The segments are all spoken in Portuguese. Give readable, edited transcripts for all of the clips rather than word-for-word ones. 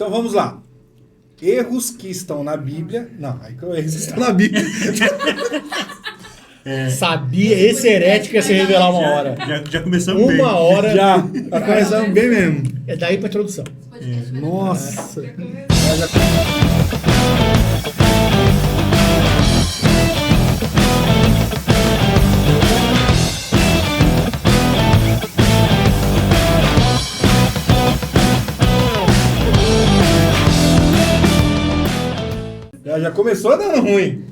Então vamos lá. Erros que estão na Bíblia. Não, erros que estão na Bíblia. Sabia, esse herético ia se revelar uma hora. Já começamos bem. Uma hora. Já começamos bem mesmo. É daí pra introdução. Nossa. Já começou dando ruim.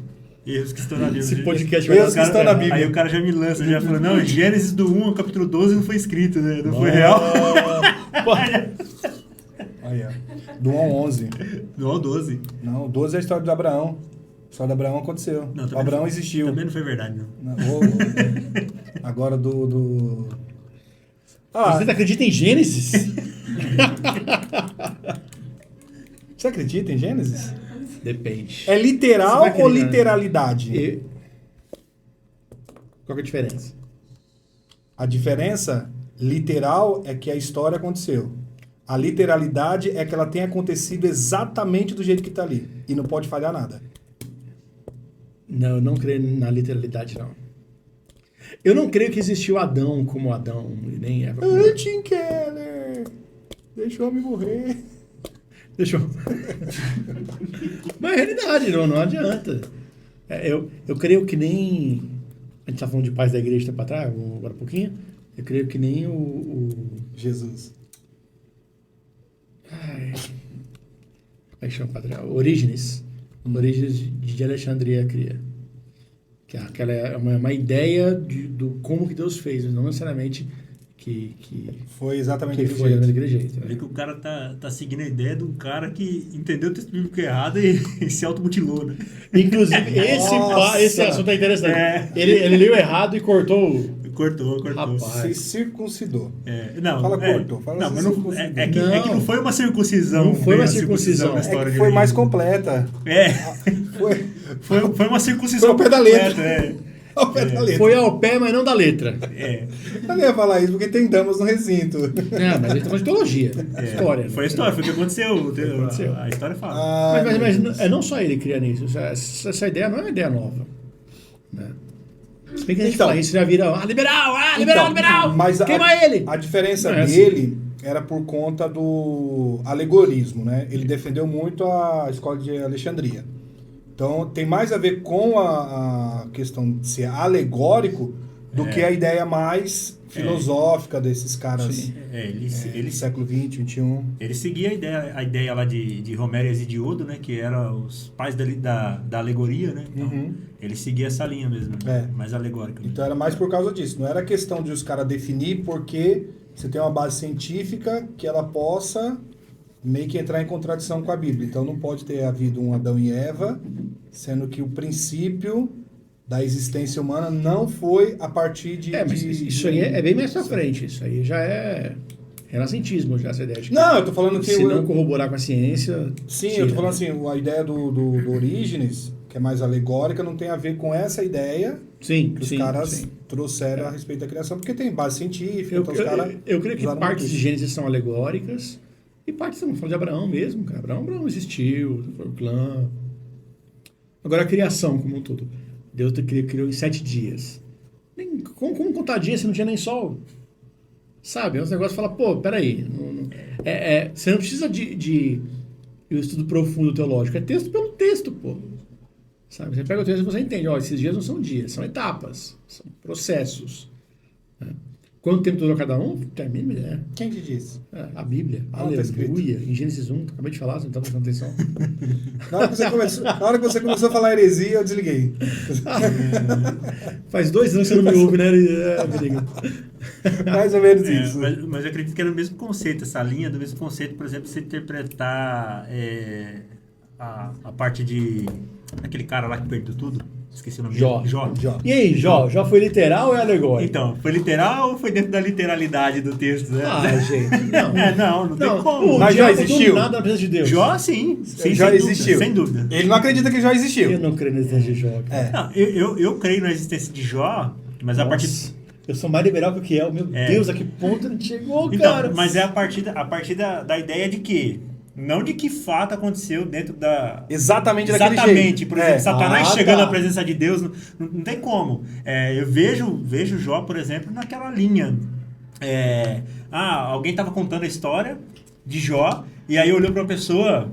Erros que estão na Bíblia. Esse podcast vai Erros que estão na Bíblia. Aí o cara já me lança, já falou, não, Gênesis do 1 ao capítulo 12 não foi escrito, né? Não foi real. Aí, ó. Do 1 ao 11. Do 1 ao 12. Não, o 12 é a história de Abraão. A história de Abraão aconteceu. Não, o Abraão existiu. Também não foi verdade, não. Agora do... Você acredita em Gênesis? Você acredita em Gênesis? Depende. É literal ou literalidade? Qual que é a diferença? A diferença literal é que a história aconteceu. A literalidade é que ela tem acontecido exatamente do jeito que está ali. E não pode falhar nada. Não, eu não creio na literalidade, não. Eu não creio que existiu Adão como Adão, e nem Eva como Eva. Tim Keller! Deixa o homem morrer. Deixa eu... Mas é realidade, não adianta. Eu creio que nem... A gente tá falando de pais da igreja tempo atrás, agora um pouquinho. Eu creio que nem o... Jesus. Ai... Como é que chama, padre? Orígenes. Orígenes de Alexandria cria. Que aquela é uma ideia do como que Deus fez, mas não necessariamente que foi exatamente daquele jeito. Vê que o cara tá seguindo a ideia de um cara que entendeu o texto bíblico errado e se automutilou, né? Inclusive, esse assunto é interessante. Ele leu errado e cortou. Cortou. Rapaz. Se circuncidou. Não, cortou. Fala não, mas circuncidou. é que não foi uma circuncisão. Não foi uma circuncisão. Na história É que foi mais completa. Foi uma circuncisão. Foi ao pé da letra. completa, Ao pé da letra. Foi ao pé, mas não da letra. Eu não ia falar isso porque tem damas no recinto. Não, mas ele tá falando de teologia. História. Foi a história, foi o que aconteceu. A história fala. Mas não só ele cria nisso. Essa ideia não é uma ideia nova. Né? Se bem que a gente fala isso, já vira liberal, liberal, mas queima ele. A diferença Não é dele era por conta do alegorismo, né? Ele defendeu muito a escola de Alexandria. Então, tem mais a ver com a questão de ser alegórico do que a ideia mais filosófica desses caras Ele século XX, XXI. Ele seguia a ideia lá de Romero e Hesíodo, né? Que eram os pais da alegoria, né? Então, ele seguia essa linha mesmo, mais alegórica. Então, era mais por causa disso. Não era questão de os caras definir porque você tem uma base científica que ela possa meio que entrar em contradição com a Bíblia. Então, não pode ter havido um Adão e Eva, sendo que o princípio da existência humana não foi a partir de... Mas isso aí é bem mais pra frente. Isso aí já é renascentismo, já essa ideia de que não, eu tô falando que... Se não corroborar com a ciência... Sim, eu tô falando assim, a ideia do Orígenes, que é mais alegórica, não tem a ver com essa ideia que os caras trouxeram a respeito da criação, porque tem base científica, então os caras... Eu creio que partes de Gênesis são alegóricas e partes estamos falando de Abraão mesmo, cara. Abraão existiu, foi o clã. Agora a criação como um todo. Deus criou em 7 dias. Como contar dias se não tinha nem sol? Sabe? É um negócio que fala, peraí. Você não precisa de um estudo profundo teológico. É texto pelo texto, Sabe? Você pega o texto e você entende. Esses dias não são dias, são etapas. São processos. Né? Quanto tempo durou cada um? Termina, né? Quem te disse? A Bíblia. Aleluia. Em Gênesis 1, acabei de falar, você não está prestando atenção. Na hora que você começou a falar heresia, eu desliguei. Faz 2 anos que você não me ouve, né? Mais ou menos isso. Mas eu acredito que era o mesmo conceito, essa linha do mesmo conceito, por exemplo, você interpretar a parte de... aquele cara lá que perdeu tudo. Esqueci o nome dele. Jó. E aí, Jó foi literal ou é alegórico? Então, foi literal ou foi dentro da literalidade do texto, né? Gente, não tem como. Mas já existiu? Nada na presença de Deus. Jó, sim já existiu. Sem dúvida. Ele não acredita que já existiu. Eu não creio na existência de Jó. Não, eu creio na existência de Jó, mas a partir... Eu sou mais liberal que o Kiel. Meu Deus, a que ponto a gente chegou, cara? Mas é a partir da ideia de que Não de que fato aconteceu dentro da... Exatamente daquele jeito. Exatamente. Por exemplo, Satanás chegando tá. à presença de Deus, não tem como. Eu vejo Jó, por exemplo, naquela linha. Alguém estava contando a história de Jó, e aí olhou para uma pessoa,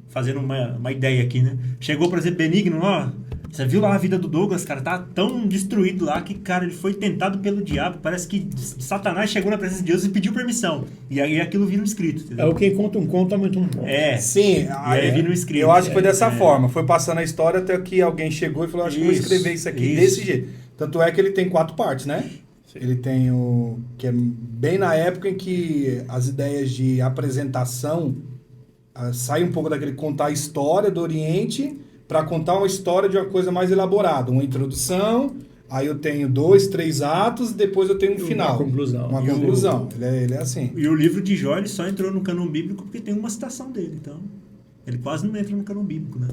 fazendo uma ideia aqui, né? Chegou, por exemplo, Benigno, ó, você viu lá a vida do Douglas, cara, tá tão destruído lá que, cara, ele foi tentado pelo diabo, parece que Satanás chegou na presença de Deus e pediu permissão. E aí aquilo vira um escrito, entendeu? Quem conta um conto, aumenta um ponto. Sim, e aí vira um escrito. Eu acho que foi dessa forma, foi passando a história até que alguém chegou e falou, acho que eu vou escrever isso aqui desse jeito. Tanto é que ele tem 4 partes, né? Sim. Ele tem o... que é bem na época em que as ideias de apresentação saem um pouco daquele contar a história do Oriente para contar uma história de uma coisa mais elaborada. Uma introdução, aí eu tenho 2, 3 atos, depois eu tenho um final. Uma conclusão. Ele é assim. E o livro de Jó, ele só entrou no cânon bíblico porque tem uma citação dele, então... Ele quase não entra no cânon bíblico, né?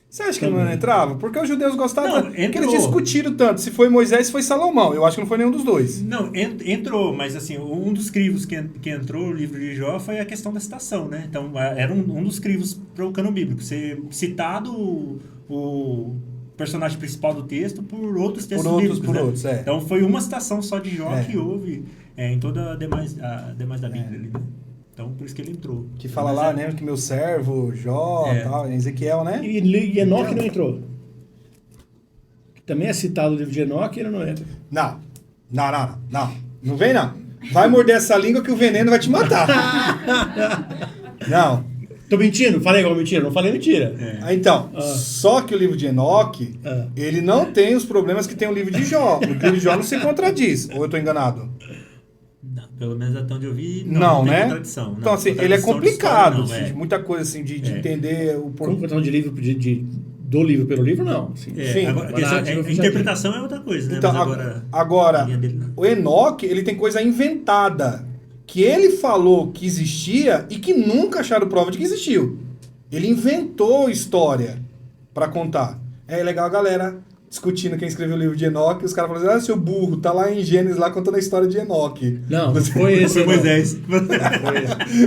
Você acha que não entrava? Porque os judeus gostavam... Não, porque eles discutiram tanto. Se foi Moisés, se foi Salomão. Eu acho que não foi nenhum dos dois. Não, entrou, mas assim, um dos crivos que entrou no livro de Jó foi a questão da citação, né? Então, era um dos crivos para o cânon bíblico. Ser citado o personagem principal do texto por outros textos bíblicos, né? outros, Então, foi uma citação só de Jó que houve em toda a demais da Bíblia ali, né? Então, por isso que ele entrou. Que fala lá, né? Que meu servo, Jó, tal, Ezequiel, né? E Enoque não entrou. Também é citado o livro de Enoque, ele não entra. Não. Não vem, não. Vai morder essa língua que o veneno vai te matar. Não. Tô mentindo? Falei igual mentira? Não falei mentira. Então, só que o livro de Enoque, ele não tem os problemas que tem o livro de Jó. O livro de Jó não se contradiz. Ou eu tô enganado? Não, pelo menos até onde eu vi, não tem né? contradição. Então, assim, ele é complicado. Muita coisa, assim, de entender o porquê. Como de livro, do livro pelo livro, não. Sim. Agora, a interpretação é outra coisa, né? Então, mas agora o Enoque, ele tem coisa inventada. Que ele falou que existia e que nunca acharam prova de que existiu. Ele inventou história para contar. É legal a galera discutindo quem escreveu o livro de Enoque, os caras falando assim, seu burro, tá lá em Gênesis lá contando a história de Enoque. Não foi esse. Foi Moisés.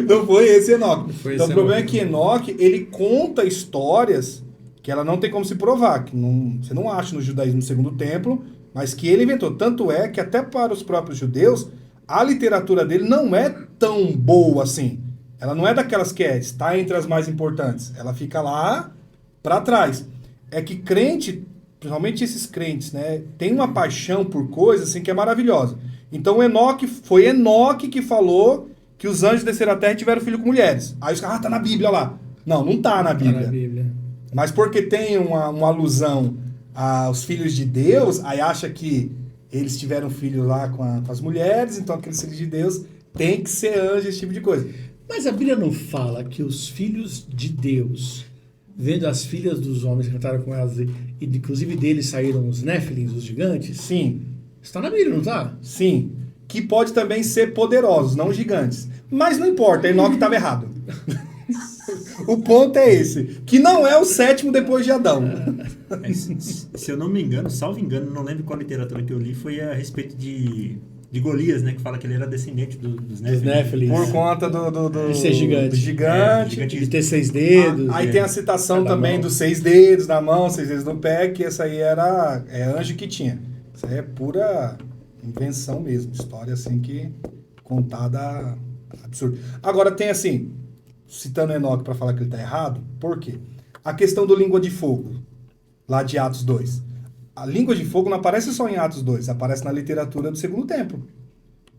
Não foi esse Enoque. Então o problema é que Enoque, ele conta histórias que ela não tem como se provar, que você não acha no judaísmo no Segundo Templo, mas que ele inventou. Tanto é que até para os próprios judeus, a literatura dele não é tão boa assim. Ela não é daquelas que está entre as mais importantes. Ela fica lá para trás. É que crente, principalmente esses crentes, né, tem uma paixão por coisas assim que é maravilhosa. Então foi Enoque que falou que os anjos desceram à terra e tiveram filho com mulheres. Aí os caras, tá na Bíblia lá. Não tá na Bíblia. Tá na Bíblia. Mas porque tem uma alusão aos filhos de Deus, aí acha que eles tiveram filho lá com as mulheres, então aqueles filhos de Deus tem que ser anjo, esse tipo de coisa. Mas a Bíblia não fala que os filhos de Deus, vendo as filhas dos homens que cantaram com elas, e inclusive deles saíram os Néfilins, os gigantes? Sim. Está na Bíblia, não está? Sim. Que pode também ser poderosos, não gigantes. Mas não importa, Enoque estava errado. O ponto é esse, que não é o 7º depois de Adão. Se eu não me engano, salvo engano, não lembro qual literatura que eu li, foi a respeito de Golias, né? Que fala que ele era descendente dos Néfilins. Por conta de ser gigante. Do gigante. De ter 6 dedos. Aí tem a citação também dos 6 dedos na mão, 6 dedos no pé, que essa aí era anjo que tinha. Isso aí é pura invenção mesmo. História assim que contada absurda. Agora tem assim, citando Enoque para falar que ele está errado, por quê? A questão do língua de fogo, lá de Atos 2. A língua de fogo não aparece só em Atos 2, aparece na literatura do Segundo Templo.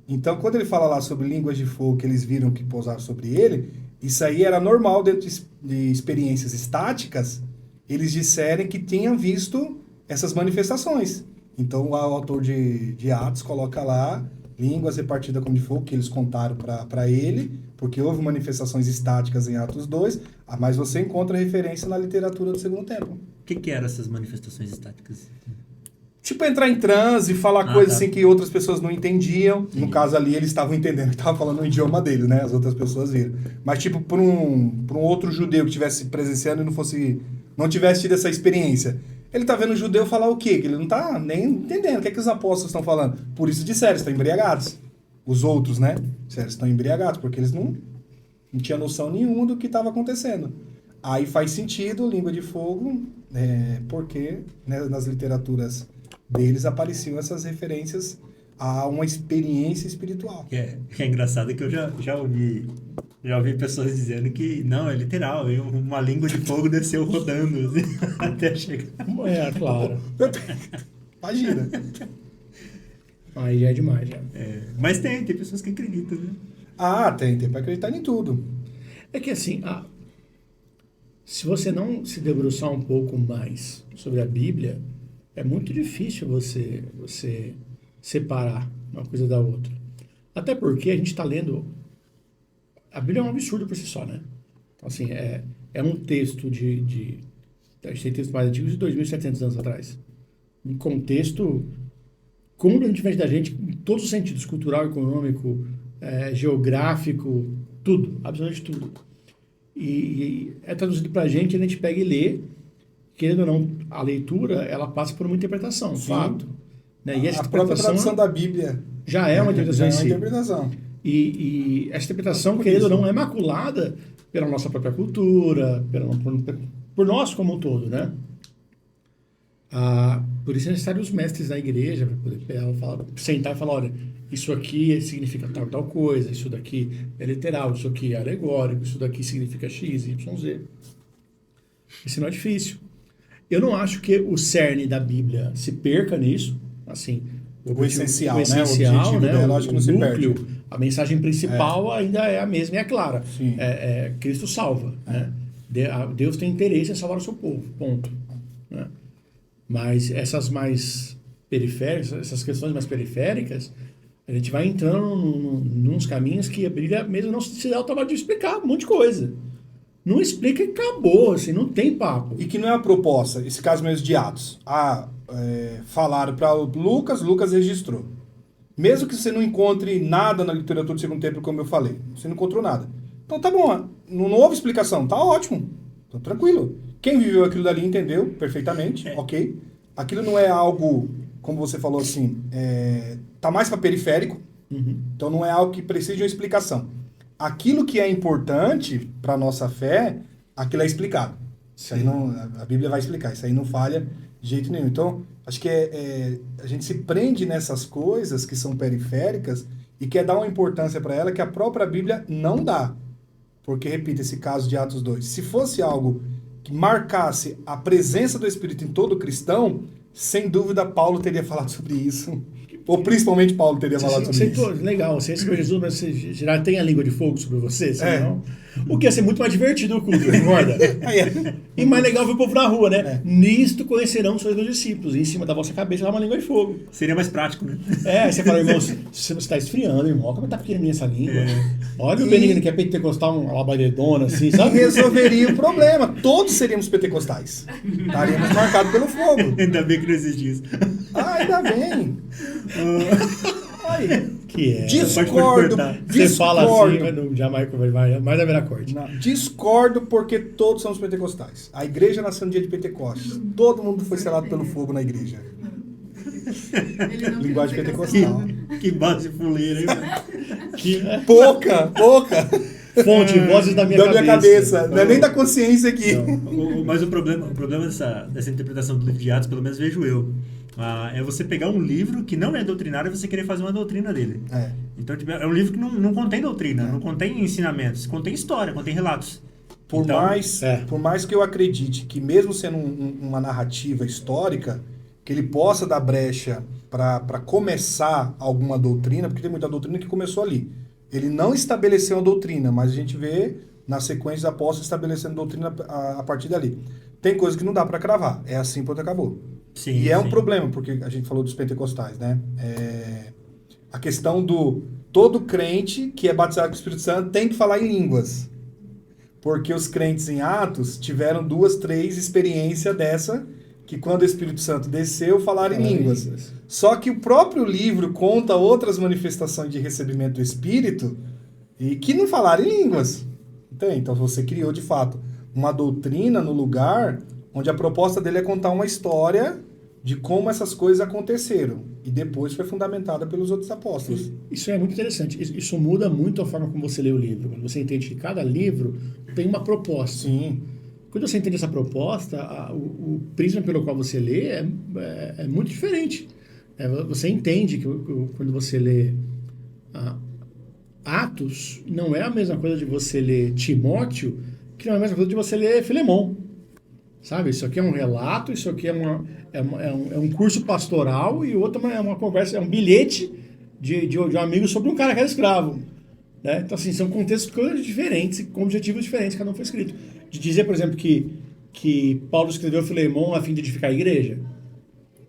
Então, quando ele fala lá sobre línguas de fogo que eles viram que pousaram sobre ele, isso aí era normal dentro de experiências estáticas, eles disserem que tinham visto essas manifestações. Então, o autor de Atos coloca lá línguas repartidas como de fogo, que eles contaram para ele, porque houve manifestações estáticas em Atos 2, mas você encontra referência na literatura do Segundo Templo. O que eram essas manifestações estáticas? Tipo, entrar em transe, falar coisas assim que outras pessoas não entendiam. Sim. No caso ali, eles estavam entendendo que estavam falando o idioma dele, né? As outras pessoas viram. Mas, tipo, para um outro judeu que estivesse presenciando e não tivesse tido essa experiência, ele tá vendo o judeu falar o quê? Que ele não tá nem entendendo o que é que os apóstolos estão falando. Por isso disseram, estão embriagados. Os outros, né? Disseram, estão embriagados, porque eles não Não tinha noção nenhuma do que estava acontecendo. Aí faz sentido, língua de fogo, porque né, nas literaturas deles apareciam essas referências a uma experiência espiritual. Que é engraçado que eu já ouvi pessoas dizendo que não, é literal, uma língua de fogo desceu rodando assim, até chegar. É, claro. Imagina. Aí já é demais, já. Mas tem pessoas que acreditam, né? Ah, tem para acreditar em tudo. É que assim, se você não se debruçar um pouco mais sobre a Bíblia, é muito difícil você separar uma coisa da outra. Até porque a gente está lendo... A Bíblia é um absurdo por si só, né? Então, assim, é um texto a gente tem textos mais antigos de 2.700 anos atrás. Um contexto completamente diferente da gente, em todos os sentidos, cultural, econômico, geográfico, tudo, absolutamente tudo. E é traduzido pra gente, a gente pega e lê, querendo ou não, a leitura, ela passa por uma interpretação, fato. Né? E essa a própria tradução da Bíblia já é uma interpretação em si. Interpretação. E essa interpretação, querendo ou não, é maculada pela nossa própria cultura, por nós como um todo, né? Por isso é necessário os mestres da igreja para poder sentar e falar, olha, isso aqui significa tal coisa, isso daqui é literal, isso aqui é alegórico, isso daqui significa X, Y, Z. Isso não é difícil. Eu não acho que o cerne da Bíblia se perca nisso, assim, o essencial, né? O objetivo dela, acho que não se núcleo, perde. a mensagem principal ainda é a mesma e é clara. Sim. Cristo salva, né? Deus tem interesse em salvar o seu povo, ponto. Né? Mas essas mais periféricas, essas questões mais periféricas, a gente vai entrando nos caminhos que a Bíblia mesmo não se dá o trabalho de explicar um monte de coisa. Não explica e acabou, assim, não tem papo. E que não é a proposta, esse caso mesmo de Atos. Falaram para Lucas registrou. Mesmo que você não encontre nada na literatura do Segundo Templo, como eu falei, você não encontrou nada. Então tá bom, não houve explicação, tá ótimo, tá tranquilo. Quem viveu aquilo dali entendeu perfeitamente, ok? Aquilo não é algo, como você falou assim, tá mais para periférico, então não é algo que precisa de uma explicação. Aquilo que é importante para nossa fé, aquilo é explicado. Isso aí não, a Bíblia vai explicar, isso aí não falha de jeito nenhum. Então, acho que a gente se prende nessas coisas que são periféricas e quer dar uma importância para ela que a própria Bíblia não dá. Porque, repito, esse caso de Atos 2, se fosse algo que marcasse a presença do Espírito em todo cristão, sem dúvida Paulo teria falado sobre isso. Ou principalmente Paulo teria falado sobre isso. Legal, você recebeu Jesus, mas você já tem a língua de fogo sobre você, senão... O que ia ser muito mais divertido o culto, concorda? E mais legal ver o povo na rua, né? Nisto conhecerão os seus meus discípulos. E em cima da vossa cabeça lá uma língua de fogo. Seria mais prático, né? Aí você fala, irmão, se você está esfriando, irmão, como tá pequenininha essa língua? Olha o Benigno que é pentecostal, uma labaredona, assim, sabe? E resolveria o problema. Todos seríamos pentecostais. Estaríamos marcados pelo fogo. Ainda bem que não existe isso. Ainda bem. Aí. Discordo. Você fala assim, mas jamais vai haverá corte. Não, discordo porque todos somos pentecostais. A igreja nasceu no dia de Pentecostes. Todo mundo foi selado pelo fogo na igreja. Linguagem pentecostal. Que base fuleira, hein? Pouca. Fonte, vozes da minha cabeça. Não é nem da consciência aqui. Mas o problema dessa interpretação do livro de Atos, pelo menos vejo eu, é você pegar um livro que não é doutrinário e você querer fazer uma doutrina dele. Então, tipo, é um livro que não contém doutrina, não contém ensinamentos, contém história, contém relatos. Por mais que eu acredite que mesmo sendo uma narrativa histórica, que ele possa dar brecha para começar alguma doutrina, porque tem muita doutrina que começou ali. Ele não estabeleceu a doutrina, mas a gente vê na sequência dos apóstolos estabelecendo doutrina a partir dali. Tem coisa que não dá para cravar. É assim, pronto, acabou. Sim, e é um problema, porque a gente falou dos pentecostais, né? A questão do todo crente que é batizado com o Espírito Santo tem que falar em línguas. Porque os crentes em Atos tiveram 2, 3 experiências dessa, que quando o Espírito Santo desceu, falaram em línguas. Só que o próprio livro conta outras manifestações de recebimento do Espírito e que não falaram em línguas. Então você criou, de fato, uma doutrina no lugar onde a proposta dele é contar uma história de como essas coisas aconteceram. E depois foi fundamentada pelos outros apóstolos. Isso é muito interessante. Isso muda muito a forma como você lê o livro. Quando você entende que cada livro tem uma proposta. Sim. Quando você entende essa proposta, o prisma pelo qual você lê é muito diferente. Você entende que quando você lê Atos, não é a mesma coisa de você ler Timóteo, que não é a mesma coisa de você ler Filemão. Sabe? Isso aqui é um relato, isso aqui é um curso pastoral e o outro é uma conversa, é um bilhete de um amigo sobre um cara que era escravo. Né? Então, assim, são contextos diferentes, com objetivos diferentes, cada um foi escrito. De dizer, por exemplo, que Paulo escreveu Filemão a fim de edificar a igreja.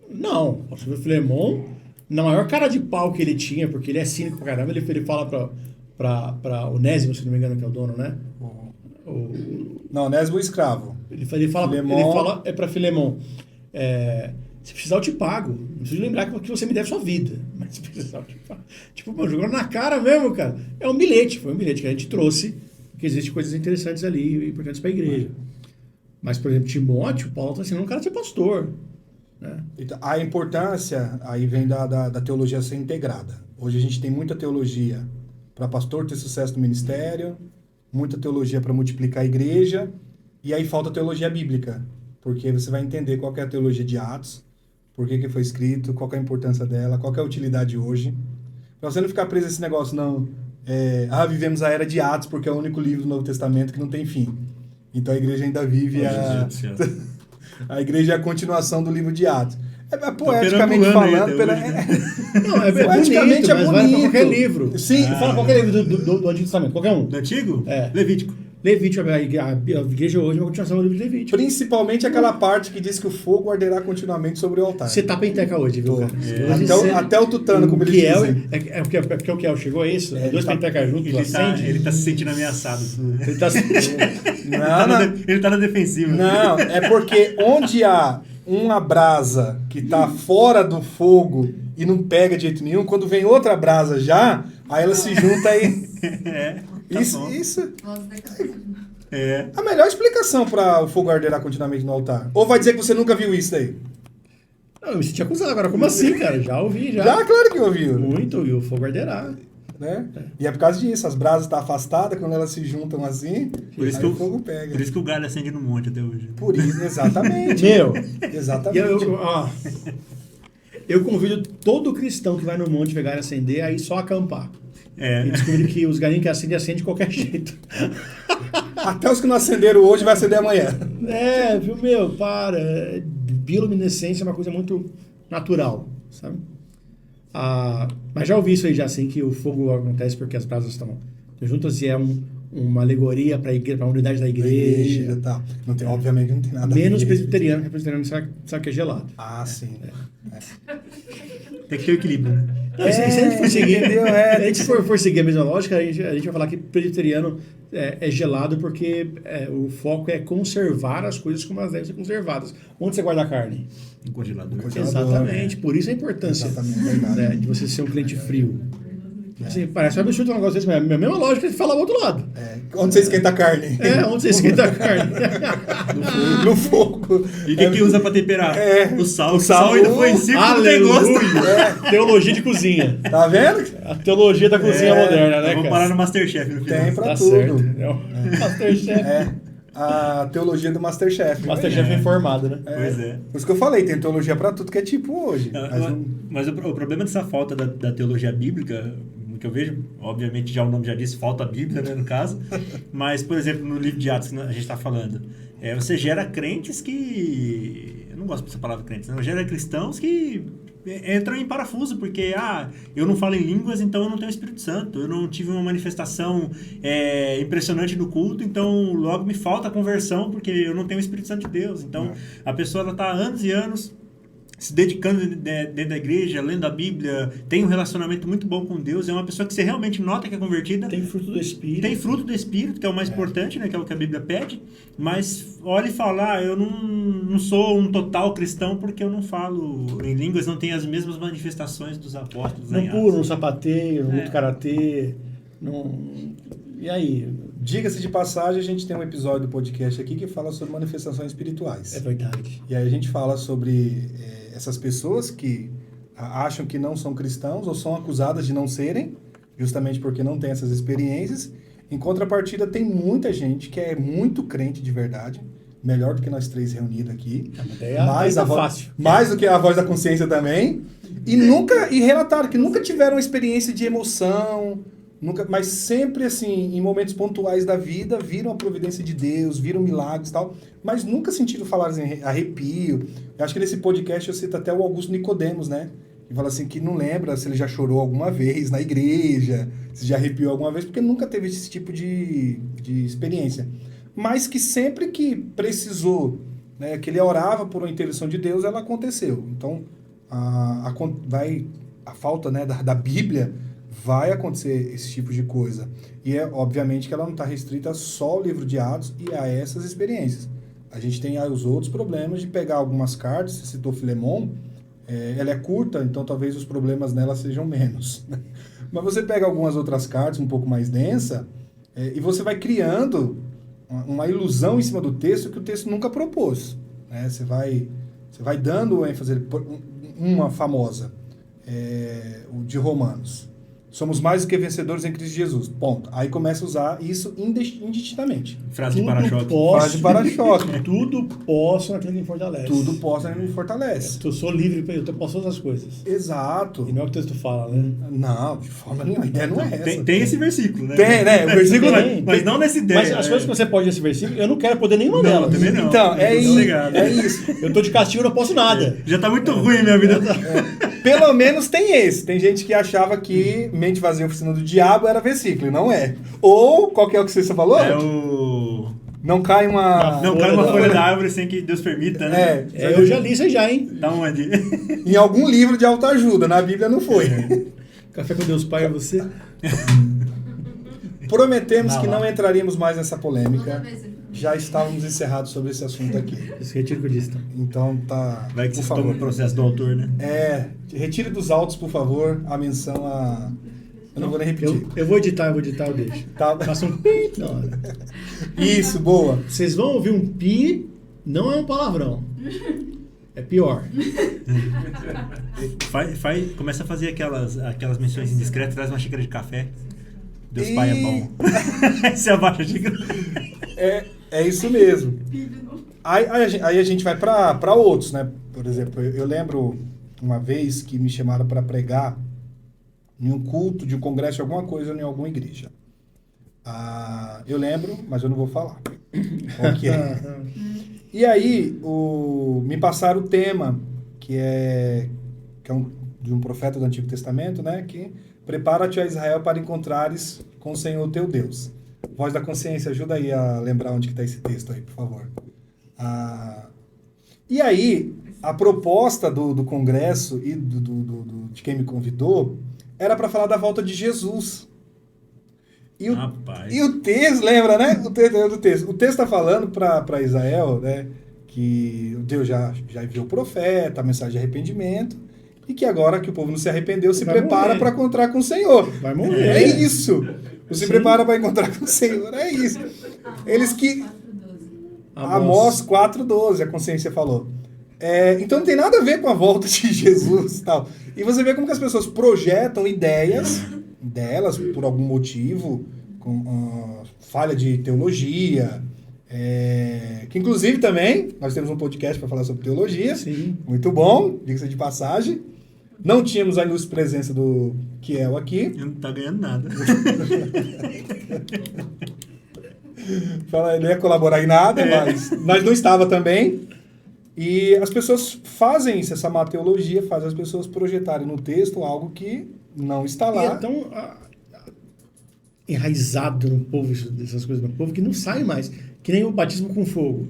Não, Paulo escreveu Filemão na maior cara de pau que ele tinha, porque ele é cínico pra caramba, ele fala pra Onésimo, se não me engano, que é o dono, né? Não, Onésimo escravo. Ele fala para Filemão, se precisar eu te pago, não preciso lembrar que você me deve sua vida, mas se precisar eu te pago. Tipo, mano, jogando na cara mesmo, cara. Foi um bilhete que a gente trouxe, que existem coisas interessantes ali, importantes para a igreja. Mas, por exemplo, Timóteo, Paulo está ensinando um cara a ser pastor. Né? Então, a importância aí vem da teologia ser integrada. Hoje a gente tem muita teologia para pastor ter sucesso no ministério, muita teologia para multiplicar a igreja, e aí falta teologia bíblica, porque você vai entender qual que é a teologia de Atos, por que foi escrito, qual que é a importância dela, qual que é a utilidade hoje. Para você não ficar preso a esse negócio, não, vivemos a era de Atos porque é o único livro do Novo Testamento que não tem fim. Então a igreja ainda vive a igreja é a continuação do livro de Atos. Poeticamente falando... Não, poeticamente bonito, mas vale para qualquer livro. Sim. Fala qualquer livro do Antigo Testamento, qualquer um. Do Antigo? Levítico, a igreja hoje é uma continuação do livro de Levítico. Principalmente aquela parte que diz que o fogo arderá continuamente sobre o altar. Você tá penteca hoje, viu, cara? Até o tutano, como ele diz. Porque o Kiel chegou a isso? Dois pentecas juntos, ele tá se sentindo ameaçado. Ele tá se Ele tá na defensiva. Não, é porque onde há uma brasa que tá fora do fogo e não pega de jeito nenhum, quando vem outra brasa já, aí ela se junta aí. Isso. A melhor explicação para o fogo arderá continuamente no altar. Ou vai dizer que você nunca viu isso daí? Não, eu me senti acusado agora. Como assim, cara? Já ouvi, já. Já, claro que ouviu. Muito, e o fogo arderá. Né? E é por causa disso, as brasas estão afastadas, quando elas se juntam assim, aí o fogo pega. Por isso que o galho acende no monte até hoje. Por isso, exatamente. Exatamente. Eu convido todo cristão que vai no monte pegar e acender, aí só acampar. E descobrir que os galinhos que acende de qualquer jeito. Até os que não acenderam hoje vai acender amanhã. Viu, para. Bioluminescência é uma coisa muito natural, sabe? Mas já ouvi isso aí já, assim, que o fogo acontece porque as brasas estão juntas e é uma alegoria para a unidade da igreja. Tá. Não tem, obviamente não tem nada menos a ver. presbiteriano, que presbiteriano sabe que é gelado. Sim. Tem que ter o equilíbrio, né? Se a gente for seguir a mesma lógica, a gente vai falar que presbiteriano é gelado porque o foco é conservar as coisas como elas devem ser conservadas. Onde você guarda a carne? No congelador. Exatamente. Por isso a importância de você ser um cliente frio. Assim, parece um absurdo um negócio desse, mas é a mesma lógica de falar o outro lado. Onde você esquenta a carne? Onde você esquenta a carne? No fogo. E o que usa pra temperar? O sal. O sal ainda foi em cima do negócio. Teologia de cozinha. Tá vendo? A teologia da cozinha moderna, né, vamos parar no Masterchef no final. Tem pra tá tudo. Certo. Masterchef. A teologia do Masterchef. Masterchef informado, né? Pois é. Por isso que eu falei, tem teologia pra tudo que é tipo hoje. Mas o problema dessa falta da teologia bíblica, que eu vejo, obviamente já o nome já disse, falta a Bíblia, né, no caso, mas, por exemplo, no livro de Atos que a gente está falando, você gera crentes que... Eu não gosto dessa palavra crentes, não. Gera cristãos que entram em parafuso, porque eu não falo em línguas, então eu não tenho o Espírito Santo, eu não tive uma manifestação impressionante no culto, então logo me falta a conversão, porque eu não tenho o Espírito Santo de Deus. Então a pessoa está há anos e anos se dedicando dentro da igreja, lendo a Bíblia, tem um relacionamento muito bom com Deus, é uma pessoa que você realmente nota que é convertida. Tem fruto do Espírito. Tem fruto do Espírito, que é o mais importante, né, que é o que a Bíblia pede, mas olha e fala, eu não sou um total cristão porque eu não falo em línguas, não tenho as mesmas manifestações dos apóstolos. Não pulo, não sapateio, não luto karatê, E aí? Diga-se de passagem, a gente tem um episódio do podcast aqui que fala sobre manifestações espirituais. É verdade. E aí a gente fala sobre essas pessoas que acham que não são cristãos ou são acusadas de não serem, justamente porque não tem essas experiências. Em contrapartida, tem muita gente que é muito crente de verdade, melhor do que nós três reunidos aqui, mais do que a voz da consciência também, e relataram que nunca tiveram experiência de emoção, mas sempre assim, em momentos pontuais da vida, viram a providência de Deus, viram milagres e tal, mas nunca sentiram falar assim, arrepio. Eu acho que nesse podcast eu cito até o Augusto Nicodemos, né? Que fala assim, que não lembra se ele já chorou alguma vez na igreja, se já arrepiou alguma vez, porque nunca teve esse tipo de experiência. Mas que sempre que precisou, né, que ele orava por uma intervenção de Deus, ela aconteceu. Então, a falta, né, da Bíblia vai acontecer esse tipo de coisa. E é obviamente que ela não está restrita só ao livro de Atos e a essas experiências. A gente tem aí os outros problemas de pegar algumas cartas, você citou Filemon, ela é curta, então talvez os problemas nela sejam menos. Mas você pega algumas outras cartas um pouco mais densa e você vai criando uma ilusão em cima do texto que o texto nunca propôs. Né? Você vai dando ênfase, uma famosa, o de Romanos. Somos mais do que vencedores em Cristo Jesus. Ponto. Aí começa a usar isso indistintamente. Frase de para-choque. Frase de para-choque. Tudo posso naquele que me fortalece. Tudo posso naquele que me fortalece. Eu sou livre, eu posso todas as coisas. Exato. E não é o que o texto fala, né? Não, de forma nenhuma. A ideia não é essa. Tem esse versículo, né? Tem, né? O versículo mas não nessa ideia. Mas as coisas que você pode nesse versículo, eu não quero poder nenhuma delas. Também não. Então, é isso. Eu tô de castigo, eu não posso nada. Já tá muito ruim a minha vida. Pelo menos tem esse. Tem gente que achava que mente vazia, oficina do diabo era versículo, e não é. Ou, qual que é o que você falou? É o... Não cai uma folha da árvore sem que Deus permita, né? Eu já li isso aí já, hein? Da onde? Em algum livro de autoajuda, na Bíblia não foi. Café com Deus Pai é você? Prometemos que não entraríamos mais nessa polêmica. Já estávamos encerrados sobre esse assunto aqui. Isso, retiro que eu disse. Então tá. Vai que você toma o processo do autor, né? Retire dos autos, por favor, a menção a... Eu não vou nem repetir. Eu vou editar, eu deixo. Tá. Faça um pi na hora. Isso, boa. Vocês vão ouvir um pi, não é um palavrão. É pior. Começa a fazer aquelas menções indiscretas, traz uma xícara de café. Deus Pai é bom. Você abaixa a xícara. É isso mesmo. Aí a gente vai para outros, né? Por exemplo, eu lembro uma vez que me chamaram para pregar em um culto de um congresso de alguma coisa em alguma igreja. Eu lembro, mas eu não vou falar qual que é. E aí me passaram o tema, que é de um profeta do Antigo Testamento, né? Que prepara-te a Israel para encontrares com o Senhor teu Deus. Voz da consciência, ajuda aí a lembrar onde que está esse texto aí, por favor. E aí, a proposta do congresso e de quem me convidou era para falar da volta de Jesus. E o texto, lembra, né? O texto está falando para Israel, né, que Deus já enviou o profeta, a mensagem de arrependimento, e que agora que o povo não se arrependeu, se prepara para encontrar com o Senhor. Vai morrer. É isso. Se prepara para encontrar com o Senhor. É isso. Eles que... Amós 4,12, a consciência falou. Então não tem nada a ver com a volta de Jesus e tal. E você vê como que as pessoas projetam ideias delas por algum motivo, com falha de teologia, que inclusive também nós temos um podcast para falar sobre teologia. Sim. Muito bom, diga-se de passagem. Não tínhamos a ilustre presença do Kiel aqui. Eu não tá ganhando nada. Ele não ia colaborar em nada, mas nós não estava também. E as pessoas fazem isso, essa má teologia, faz as pessoas projetarem no texto algo que não está lá. E é tão enraizado no povo, essas coisas no povo, que não sai mais. Que nem o batismo com fogo.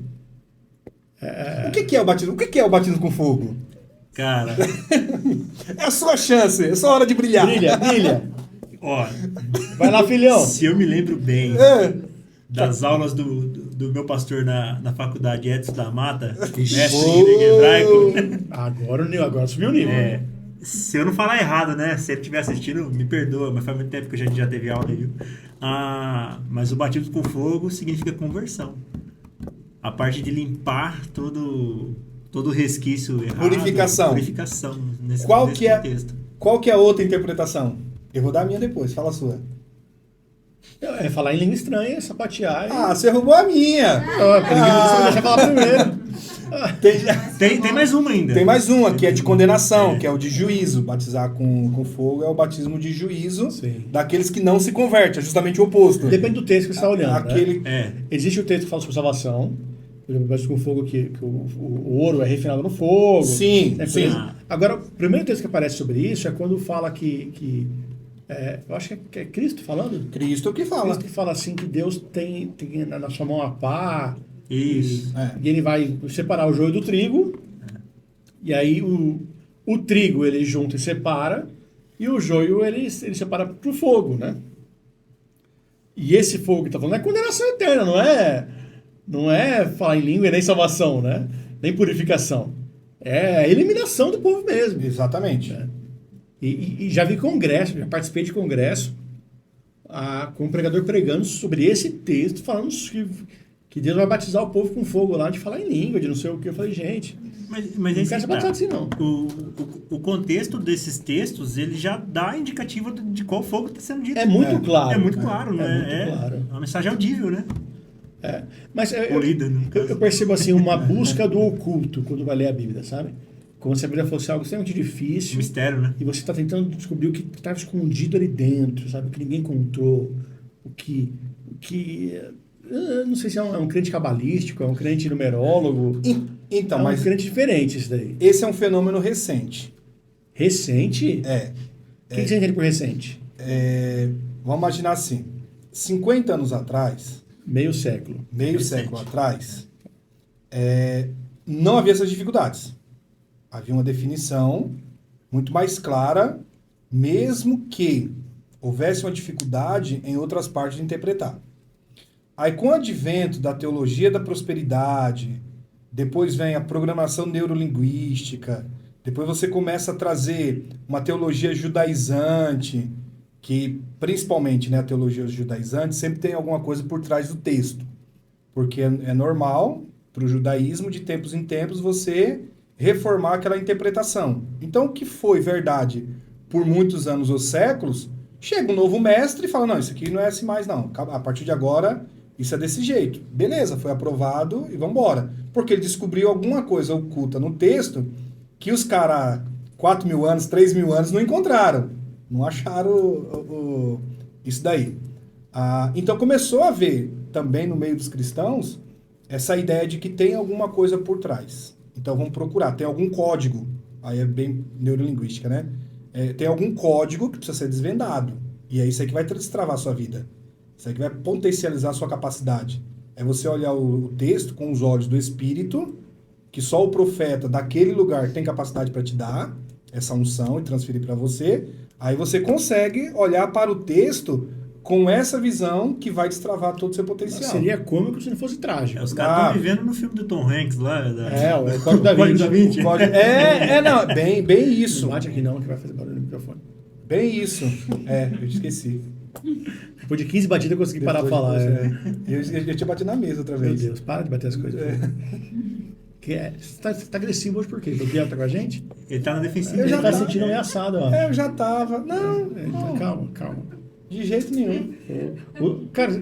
O que é o batismo? O que é o batismo com fogo? Cara... É a sua chance, é sua hora de brilhar. Brilha. Ó, vai lá, filhão. Se eu me lembro bem das aulas do meu pastor na faculdade Edson da Mata, mestre em grego hebraico. Agora subiu o nível. Se eu não falar errado, né? Se ele estiver assistindo, me perdoa, mas faz muito tempo que a gente já teve aula aí, viu? Mas o batismo com fogo significa conversão. A parte de limpar todo resquício errado. Purificação. Nesse contexto. Qual que é a outra interpretação? Eu vou dar a minha depois, fala a sua. É falar em língua estranha, sapatear. Você roubou a minha. Deixa eu falar primeiro. Tem mais uma ainda. Tem mais uma, que é de condenação, que é o de juízo. Batizar com fogo é o batismo de juízo daqueles que não se convertem, é justamente o oposto. Depende do texto que você está olhando. Né? Existe o texto que fala sobre salvação. Por exemplo, batismo com fogo, que o ouro é refinado no fogo. Sim. Agora, o primeiro texto que aparece sobre isso é quando fala que eu acho que é Cristo falando. Cristo que fala. Cristo que fala assim que Deus tem na sua mão a pá. Isso. E ele vai separar o joio do trigo. E aí o trigo ele junta e separa. E o joio ele separa pro fogo, né? E esse fogo que está falando é condenação eterna, não é falar em língua e nem salvação, né? Nem purificação. É a eliminação do povo mesmo. Exatamente. Né? E já vi congresso, já participei de congresso com um pregador pregando sobre esse texto, falando que Deus vai batizar o povo com fogo lá, de falar em língua, de não sei o que. Eu falei, gente, mas não quero ser batizado assim, não. O contexto desses textos, ele já dá indicativo de qual fogo está sendo dito. É muito claro. É muito claro, né? Muito claro. É uma mensagem audível, né? Mas Polida, eu percebo assim uma busca do oculto quando vai ler a Bíblia, sabe? Como se a Bíblia fosse algo extremamente difícil. Mistério, né? E você está tentando descobrir o que estava escondido ali dentro, sabe? O que ninguém encontrou. O que não sei se é um crente cabalístico, é um crente numerólogo. Então, é mas um crente diferente isso daí. Esse é um fenômeno recente. Recente? O que você entende por recente? Vamos imaginar assim, 50 anos atrás... Meio século atrás, não havia essas dificuldades. Havia uma definição muito mais clara, mesmo que houvesse uma dificuldade em outras partes de interpretar. Aí, com o advento da teologia da prosperidade, depois vem a programação neurolinguística, depois você começa a trazer uma teologia judaizante, que principalmente, né, a teologia judaizante sempre tem alguma coisa por trás do texto. Porque é normal, para o judaísmo, de tempos em tempos, você reformar aquela interpretação. Então, o que foi verdade por muitos anos ou séculos, chega um novo mestre e fala, não, isso aqui não é assim mais, não. A partir de agora, isso é desse jeito. Beleza, foi aprovado e vamos embora. Porque ele descobriu alguma coisa oculta no texto que os caras, 4.000 anos, 3.000 anos, não encontraram. Não acharam isso daí. Então começou a haver também no meio dos cristãos essa ideia de que tem alguma coisa por trás. Então vamos procurar. Tem algum código. Aí é bem neurolinguística, né? Tem algum código que precisa ser desvendado. E é isso aí que vai destravar a sua vida. Isso aí que vai potencializar a sua capacidade. É você olhar o texto com os olhos do Espírito, que só o profeta daquele lugar tem capacidade para te dar essa unção e transferir para você. Aí você consegue olhar para o texto com essa visão que vai destravar todo o seu potencial. Seria cômico se não fosse trágico. Os caras estão vivendo no filme do Tom Hanks lá. O Código da Vinci. Bem isso. Não bate aqui não, que vai fazer barulho no microfone. Bem isso. Eu esqueci. Depois de 15 batidas eu consegui parar de falar. Eu tinha batido na mesa outra vez. Meu Deus, para de bater as coisas. Você tá agressivo hoje por quê? Porque o Biel tá com a gente? Ele tá na defensiva. Ele tá sentindo ameaçado, ó. Eu já tava. Não. Calma. De jeito nenhum. Cara,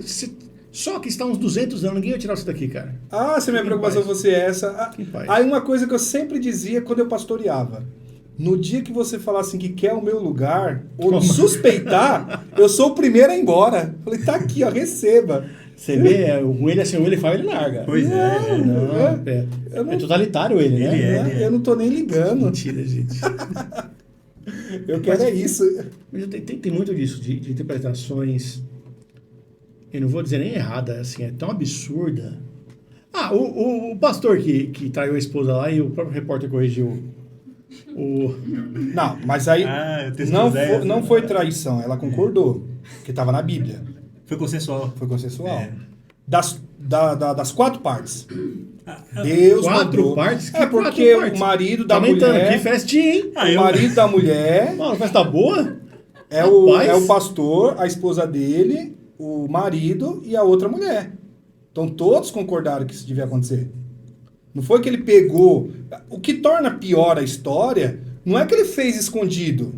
só que está uns 200 anos, ninguém vai tirar isso daqui, cara. Se minha preocupação fosse essa... Aí uma coisa que eu sempre dizia quando eu pastoreava. No dia que você falar assim que quer o meu lugar, ou suspeitar, eu sou o primeiro a ir embora. Falei, tá aqui, ó, receba. Você vê, o ele assim, o ele faz, ele larga. Pois é totalitário ele, né? Eu não tô nem ligando. Mentira, gente. Eu quero isso. Mas tem muito disso, de interpretações, eu não vou dizer nem errada, assim, é tão absurda. O pastor que traiu a esposa lá e o próprio repórter corrigiu Não, mas aí não foi traição, ela concordou, que estava na Bíblia. Foi consensual. Das 4 partes. Deus 4 mandou. partes? Porque o marido da mulher... aqui, festinha, hein? O marido da mulher... Mano, festa boa? É o pastor, a esposa dele, o marido e a outra mulher. Então todos concordaram que isso devia acontecer. Não foi que ele pegou. O que torna pior a história não é que ele fez escondido.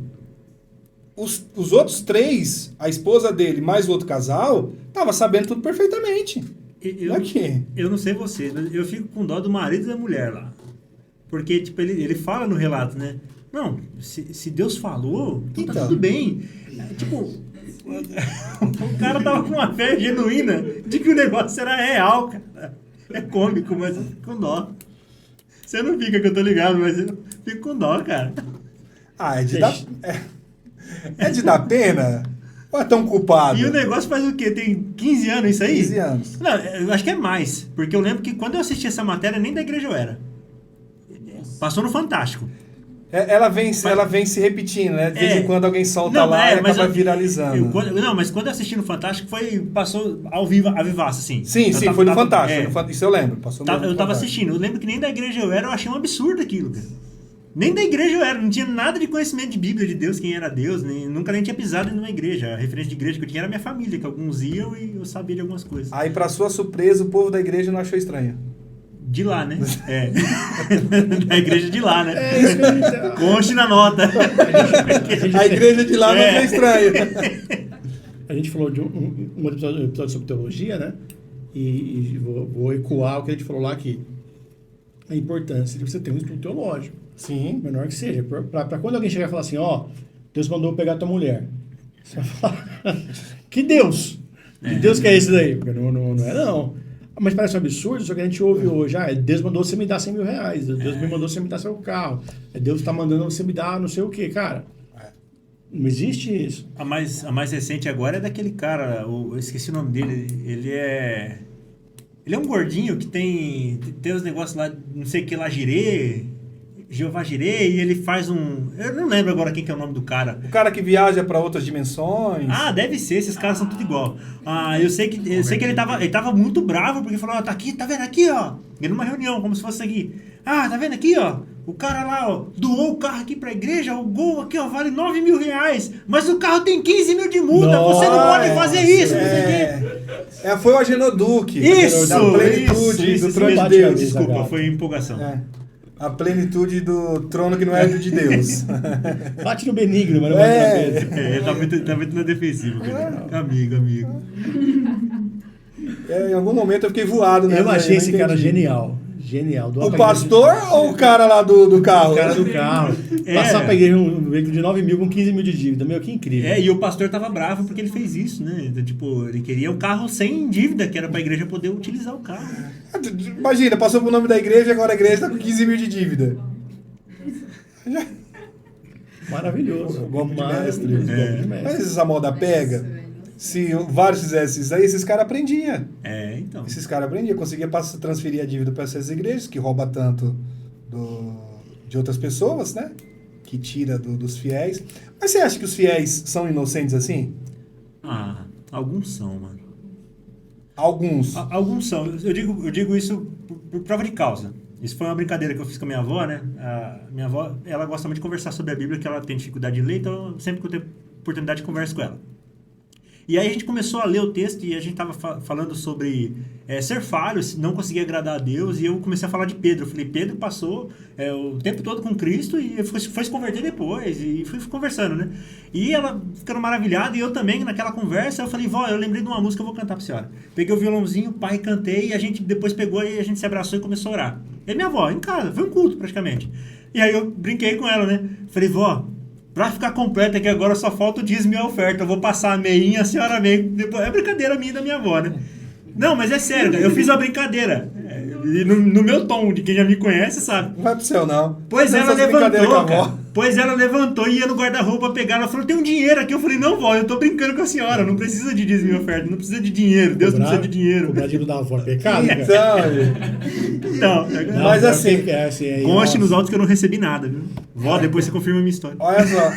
Os outros 3, a esposa dele mais o outro casal, tava sabendo tudo perfeitamente. Eu não sei vocês, mas eu fico com dó do marido e da mulher lá. Porque, tipo, ele fala no relato, né? Não, se Deus falou, então tá tudo bem. Tipo, o cara tava com uma fé genuína de que o negócio era real, cara. É cômico, mas eu fico com dó. Você não fica que eu tô ligado, mas eu fico com dó, cara. Ah, é de dar pena? Ou é tão culpado? E o negócio faz o quê? Tem 15 anos isso aí? 15 anos. Não, eu acho que é mais. Porque eu lembro que quando eu assisti essa matéria, nem da igreja eu era. Passou no Fantástico. Ela vem se repetindo, né? De vez em quando alguém solta lá e acaba viralizando. Mas quando eu assisti no Fantástico, passou ao vivo, a vivaça, assim. Sim, foi no Fantástico. Isso eu lembro. Eu tava assistindo. Eu lembro que nem da igreja eu era, eu achei um absurdo aquilo, cara. Nem da igreja eu era, não tinha nada de conhecimento de Bíblia, de Deus, quem era Deus, nunca nem tinha pisado em uma igreja. A referência de igreja que eu tinha era a minha família, que alguns iam e eu sabia de algumas coisas. Aí, pra sua surpresa, o povo da igreja não achou estranho. De lá, né? Da igreja de lá, né? Isso que a gente... Conste na nota. A igreja de lá não achou estranho. A gente falou de um episódio sobre teologia, né? E vou ecoar o que a gente falou lá aqui. A importância de você ter um estudo teológico. Sim. Menor que seja. Para quando alguém chegar e falar assim, ó, Deus mandou eu pegar tua mulher. Você vai falar, que Deus? Que Deus que é esse daí? Porque não é não. Mas parece um absurdo, só que a gente ouve hoje, Deus mandou você me dar 100 mil reais, Deus me mandou você me dar seu carro, Deus está mandando você me dar não sei o quê, cara. Não existe isso. A mais recente agora é daquele cara, eu esqueci o nome dele, ele é um gordinho que tem os negócios lá, não sei o que lá, Jeová Jireh, e ele faz eu não lembro agora quem que é o nome do cara. O cara que viaja para outras dimensões. Ah, deve ser, esses caras são tudo igual. Eu sei que ele tava muito bravo, porque falou, tá aqui, tá vendo aqui, ó. Ele numa reunião, como se fosse aqui. Ah, tá vendo aqui, ó. O cara lá, ó, doou o carro aqui pra igreja, o Gol aqui, ó, vale 9 mil reais. Mas o carro tem 15 mil de multa, você não pode fazer isso, não sei o quê. Foi o Agenor Duque. Isso, da plenitude do trono de Deus. Desculpa, foi empolgação. A plenitude do trono que não é de Deus. Bate no benigno, mas não bate na cabeça. Ele tá muito na defensiva, cara. Amigo. Em algum momento eu fiquei voado, né? Eu achei esse cara genial. Genial. O pastor ou o cara lá do carro? O cara do carro. Passar pra igreja um veículo de 9 mil com 15 mil de dívida. Meu, que incrível. E o pastor tava bravo porque ele fez isso, né? Então, tipo, ele queria um carro sem dívida, que era pra igreja poder utilizar o carro. Imagina, passou pro nome da igreja, agora a igreja tá com 15 mil de dívida. Maravilhoso. Golpe de mestre. Mas essa moda pega. Se vários fizessem isso aí, esses caras aprendiam. Então. Esses caras aprendiam, conseguia transferir a dívida para essas igrejas, que rouba tanto de outras pessoas, né? Que tira dos fiéis. Mas você acha que os fiéis são inocentes assim? Alguns são, mano. Alguns? Alguns são. Eu digo isso por prova de causa. Isso foi uma brincadeira que eu fiz com a minha avó, né? A minha avó, ela gosta muito de conversar sobre a Bíblia, que ela tem dificuldade de ler, então sempre que eu tenho oportunidade de converso com ela. E aí a gente começou a ler o texto e a gente estava falando sobre ser falho, não conseguir agradar a Deus, e eu comecei a falar de Pedro. Eu falei, Pedro passou o tempo todo com Cristo e foi se converter depois, e fui conversando, né? E ela ficando maravilhada, e eu também, naquela conversa, eu falei, vó, eu lembrei de uma música, eu vou cantar pra senhora. Peguei o violãozinho, pai, cantei, e a gente depois pegou e a gente se abraçou e começou a orar. E minha avó, em casa, foi um culto praticamente. E aí eu brinquei com ela, né? Falei, vó, pra ficar completa aqui agora só falta o dízimo e a oferta. Eu vou passar a meinha, a senhora vem. Depois... É brincadeira minha e da minha avó, né? Não, mas é sério, cara. Eu fiz uma brincadeira. E no meu tom, de quem já me conhece, sabe? Não vai pro céu, não. Pois ela levantou, cara. Pois ela levantou e ia no guarda-roupa pegar. Ela falou, tem um dinheiro aqui. Eu falei, não, vó, eu tô brincando com a senhora. Não precisa de dízimo e oferta. Não precisa de dinheiro. Deus não precisa de dinheiro. Cobrar dinheiro da avó é pecado, cara. Então, mas assim, conste nos autos que eu não recebi nada, viu? Vó, depois você confirma a minha história. Olha só.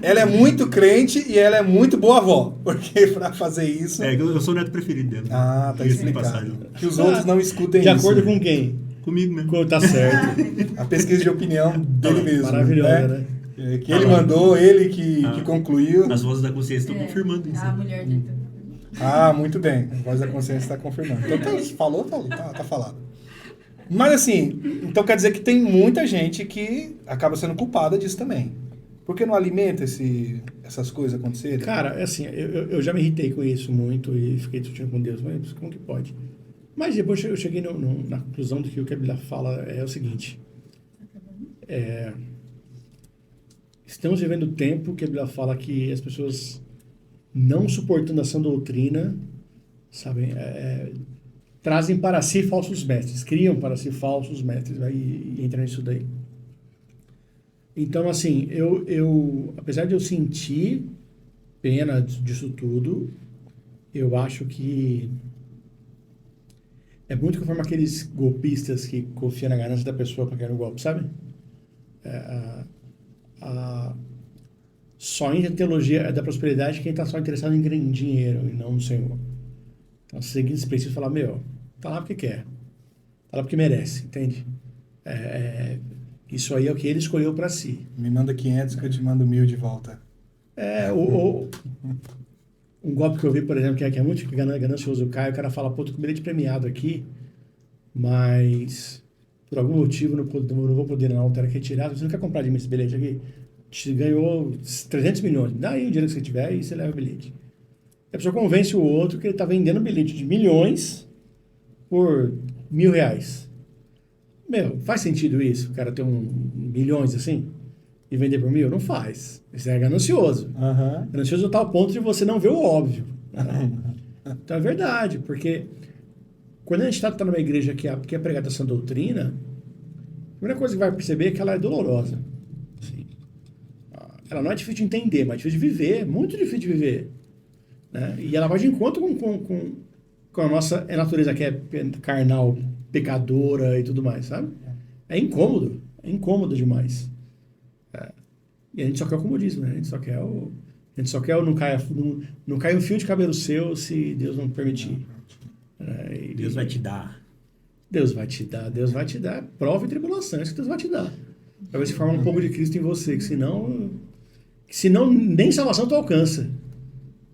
Ela é muito crente e ela é muito boa avó. Porque pra fazer isso... eu sou o neto preferido dela. Tá explicado. Que os outros não escutem isso. De acordo com quem? Comigo mesmo. Tá certo. A pesquisa de opinião dele mesmo. Maravilhosa, né? Que ele mandou, ele que concluiu. As vozes da consciência estão confirmando isso. A mulher dele. Muito bem. A voz da consciência está confirmando. Então falou, tá falado. Mas assim, então quer dizer que tem muita gente que acaba sendo culpada disso também. Por que não alimenta essas coisas acontecerem? Cara, é assim, eu já me irritei com isso muito e fiquei discutindo com Deus, mas como que pode? Mas depois eu cheguei na conclusão de que o que a Bíblia fala é o seguinte. Estamos vivendo o tempo que a Bíblia fala que as pessoas não suportando essa doutrina, sabem, trazem para si falsos mestres, criam para si falsos mestres, e entra nisso daí. Então, assim, apesar de eu sentir pena disso tudo, eu acho que é muito conforme aqueles golpistas que confiam na ganância da pessoa para cair no golpe, sabe? Só em teologia da prosperidade quem está só interessado em dinheiro e não no Senhor. Então, seguindo esse princípio, falar, tá lá porque quer. Tá lá porque merece, entende? Isso aí é o que ele escolheu para si. Me manda 500 que eu te mando 1.000 de volta. Um golpe que eu vi, por exemplo, que é muito ganancioso, o cara fala, tô com bilhete premiado aqui, mas por algum motivo não vou poder não, quero retirar. Você não quer comprar de mim esse bilhete aqui? Te ganhou 300 milhões, dá aí o dinheiro que você tiver e você leva o bilhete. A pessoa convence o outro que ele está vendendo um bilhete de milhões por R$1.000. Faz sentido isso? O cara ter milhões assim e vender por 1.000? Não faz. Isso é ganancioso. Uhum. Ganancioso está ao ponto de você não ver o óbvio. Então é verdade, porque quando a gente está numa igreja que é pregada essa doutrina, a primeira coisa que vai perceber é que ela é dolorosa. Assim, ela não é difícil de entender, mas é difícil de viver, muito difícil de viver. Né? E ela vai de encontro com a nossa natureza que é carnal, pecadora e tudo mais, sabe? É incômodo demais. E a gente só quer o comodismo, né? A gente só quer não cai um fio de cabelo seu se Deus não permitir. Deus vai te dar. Deus vai te dar prova e tribulação, é isso que Deus vai te dar. Para ver se forma um pouco de Cristo em você, que senão nem salvação tu alcança.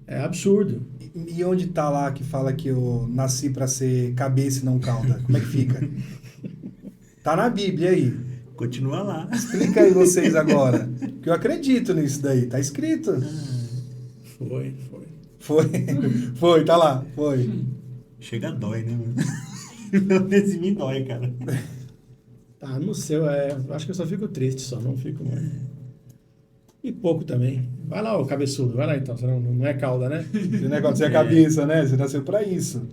É absurdo. E onde tá lá que fala que eu nasci para ser cabeça e não cauda? Como é que fica? Tá na Bíblia aí. Continua lá. Explica aí vocês agora. Porque eu acredito nisso daí. Tá escrito. Foi, tá lá. Foi. Chega dói, né, mano? Pelo menos em mim dói, cara. Tá, no seu, acho que eu só fico triste, só não fico... E pouco também. Vai lá, ô cabeçudo, vai lá então, você não é cauda, né? Esse negócio de ser cabeça, né? Você nasceu pra isso.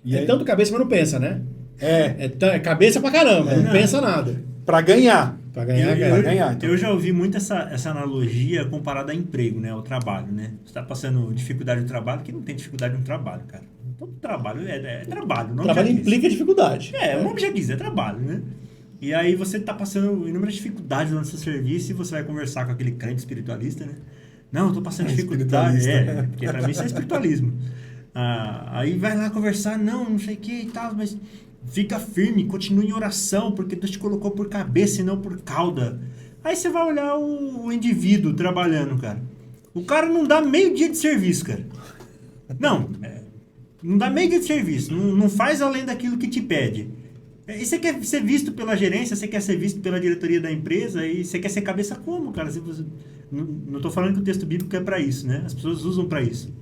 E aí... tanto cabeça, mas não pensa, né? É cabeça pra caramba, não pensa nada. Pra ganhar. Pra ganhar. Então. Eu já ouvi muito essa analogia comparada a emprego, né? Ao trabalho, né? Você tá passando dificuldade no trabalho, que não tem dificuldade no trabalho, cara. Todo trabalho é trabalho. O trabalho implica dificuldade. O nome já diz, é trabalho, né? E aí você tá passando inúmeras dificuldades no seu serviço e você vai conversar com aquele crente espiritualista, né? Não, eu tô passando dificuldade. Porque pra mim isso é espiritualismo. Aí vai lá conversar, não sei o que e tal, mas fica firme, continue em oração, porque Deus te colocou por cabeça e não por cauda. Aí você vai olhar o indivíduo trabalhando, cara. O cara não dá meio dia de serviço, cara. Não dá meio dia de serviço, não faz além daquilo que te pede. E você quer ser visto pela gerência, você quer ser visto pela diretoria da empresa, e você quer ser cabeça como, cara? Não estou falando que o texto bíblico é para isso, né? As pessoas usam para isso.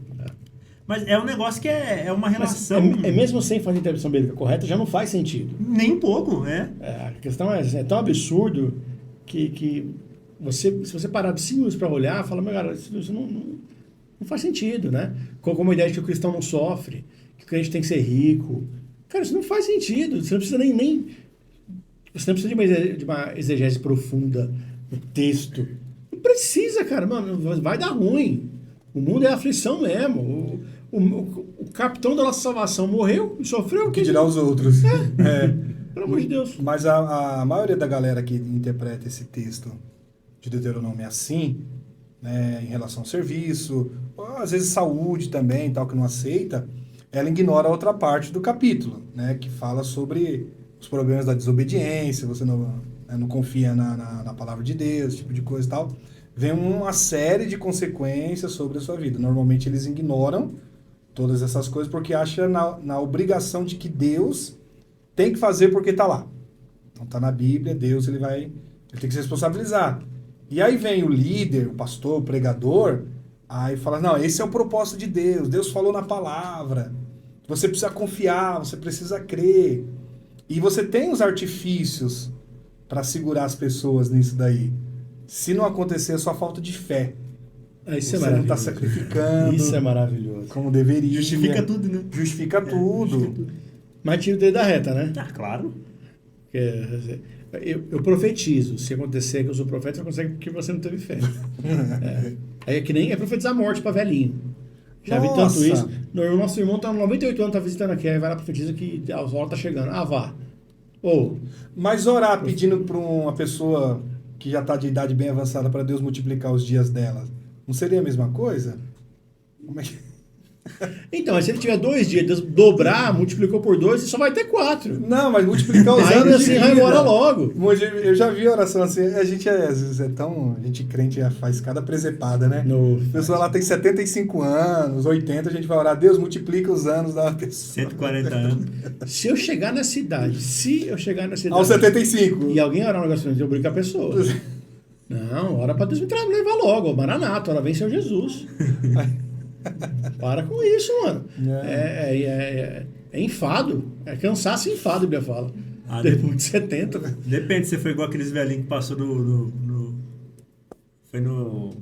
Mas é um negócio que é uma relação... Mesmo sem fazer a interpretação bíblica correta, já não faz sentido. Nem um pouco, A questão é tão absurdo que se você parar de 5 minutos para olhar, fala, meu cara, isso não faz sentido, né? Como a ideia de que o cristão não sofre, que o crente tem que ser rico... Cara, isso não faz sentido. Você não precisa nem... Você não precisa de uma exegese profunda no texto. Não precisa, cara. Mano, vai dar ruim. O mundo é aflição mesmo. O capitão da nossa salvação morreu e sofreu. O que dirá os outros? Pelo amor de Deus. Mas a maioria da galera que interpreta esse texto de Deuteronômio assim, né, em relação ao serviço, às vezes saúde também, tal, que não aceita... ela ignora a outra parte do capítulo, né, que fala sobre os problemas da desobediência, você não confia na palavra de Deus, esse tipo de coisa e tal. Vem uma série de consequências sobre a sua vida. Normalmente eles ignoram todas essas coisas porque acham na obrigação de que Deus tem que fazer porque tá lá. Então tá na Bíblia, Deus ele tem que se responsabilizar. E aí vem o líder, o pastor, o pregador, aí fala, não, esse é o propósito de Deus, Deus falou na palavra, você precisa confiar, você precisa crer. E você tem os artifícios para segurar as pessoas nisso daí. Se não acontecer, é só falta de fé. Isso você não está sacrificando. Isso é maravilhoso. Como deveria. Justifica tudo, né? Justifica tudo. Mas tira o dedo da reta, né? Ah, claro. Eu profetizo. Se acontecer que eu sou profeta, você consegue porque você não teve fé. É que nem profetizar a morte para velhinho. Já vi tanto isso. Nosso irmão tá 98 anos, tá visitando aqui, aí vai lá profetiza que a hora tá chegando. Ah, vá. Mas orar pedindo para uma pessoa que já está de idade bem avançada para Deus multiplicar os dias dela, não seria a mesma coisa? Como é que... Então, mas se ele tiver 2 dias, Deus dobrar, multiplicou por 2, só vai ter 4. Não, mas multiplicar os ainda anos assim de vai vida. embora logo. Eu já vi oração assim, às vezes é tão... A gente crente já faz cada presepada, né? A pessoa lá tem 75 anos, 80, a gente vai orar, Deus multiplica os anos da pessoa. 140 anos. Se eu chegar na cidade... Aos 75. E alguém orar um negócio assim, eu brinco com a pessoa. Não, ora pra Deus me levar logo. Maranata, ora vem Senhor Jesus. Para com isso, mano. É enfado. É cansaço e enfado, a Bíblia fala. Depois de 70. Depende, se foi igual aqueles velhinhos que passou foi no...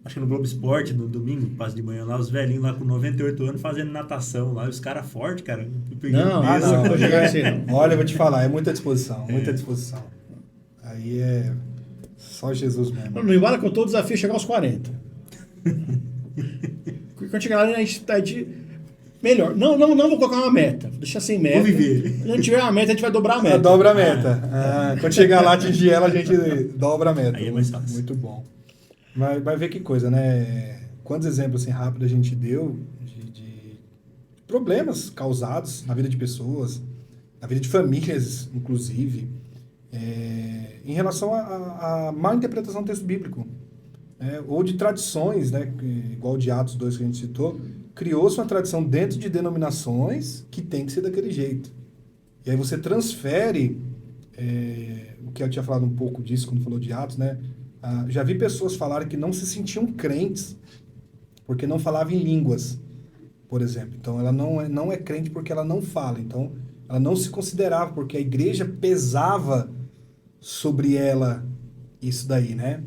Acho que no Globo Esporte, no domingo, passa de manhã lá, os velhinhos lá com 98 anos fazendo natação lá, os caras fortes, cara. Não vou chegar assim, não. Olha, eu vou te falar, é muita disposição, muita disposição. Aí é só Jesus mesmo. Não embora que eu tô o desafio chegar aos 40. Quando chegar lá, a gente melhor. Não vou colocar uma meta. Deixa sem meta. Vou viver. Se a gente tiver uma meta, a gente vai dobrar a meta. Dobra a meta. Quando chegar lá, atingir ela, a gente dobra a meta. Aí é mais fácil. Muito bom. Mas vai ver que coisa, né? Quantos exemplos assim, rápidos a gente deu de problemas causados na vida de pessoas, na vida de famílias, inclusive, em relação à má interpretação do texto bíblico. Ou de tradições, né? Igual de Atos 2 que a gente citou, criou-se uma tradição dentro de denominações que tem que ser daquele jeito. E aí você transfere, o que eu tinha falado um pouco disso quando falou de Atos, né? Já vi pessoas falarem que não se sentiam crentes porque não falavam em línguas, por exemplo. Então ela não é crente porque ela não fala. Então ela não se considerava porque a igreja pesava sobre ela isso daí, né?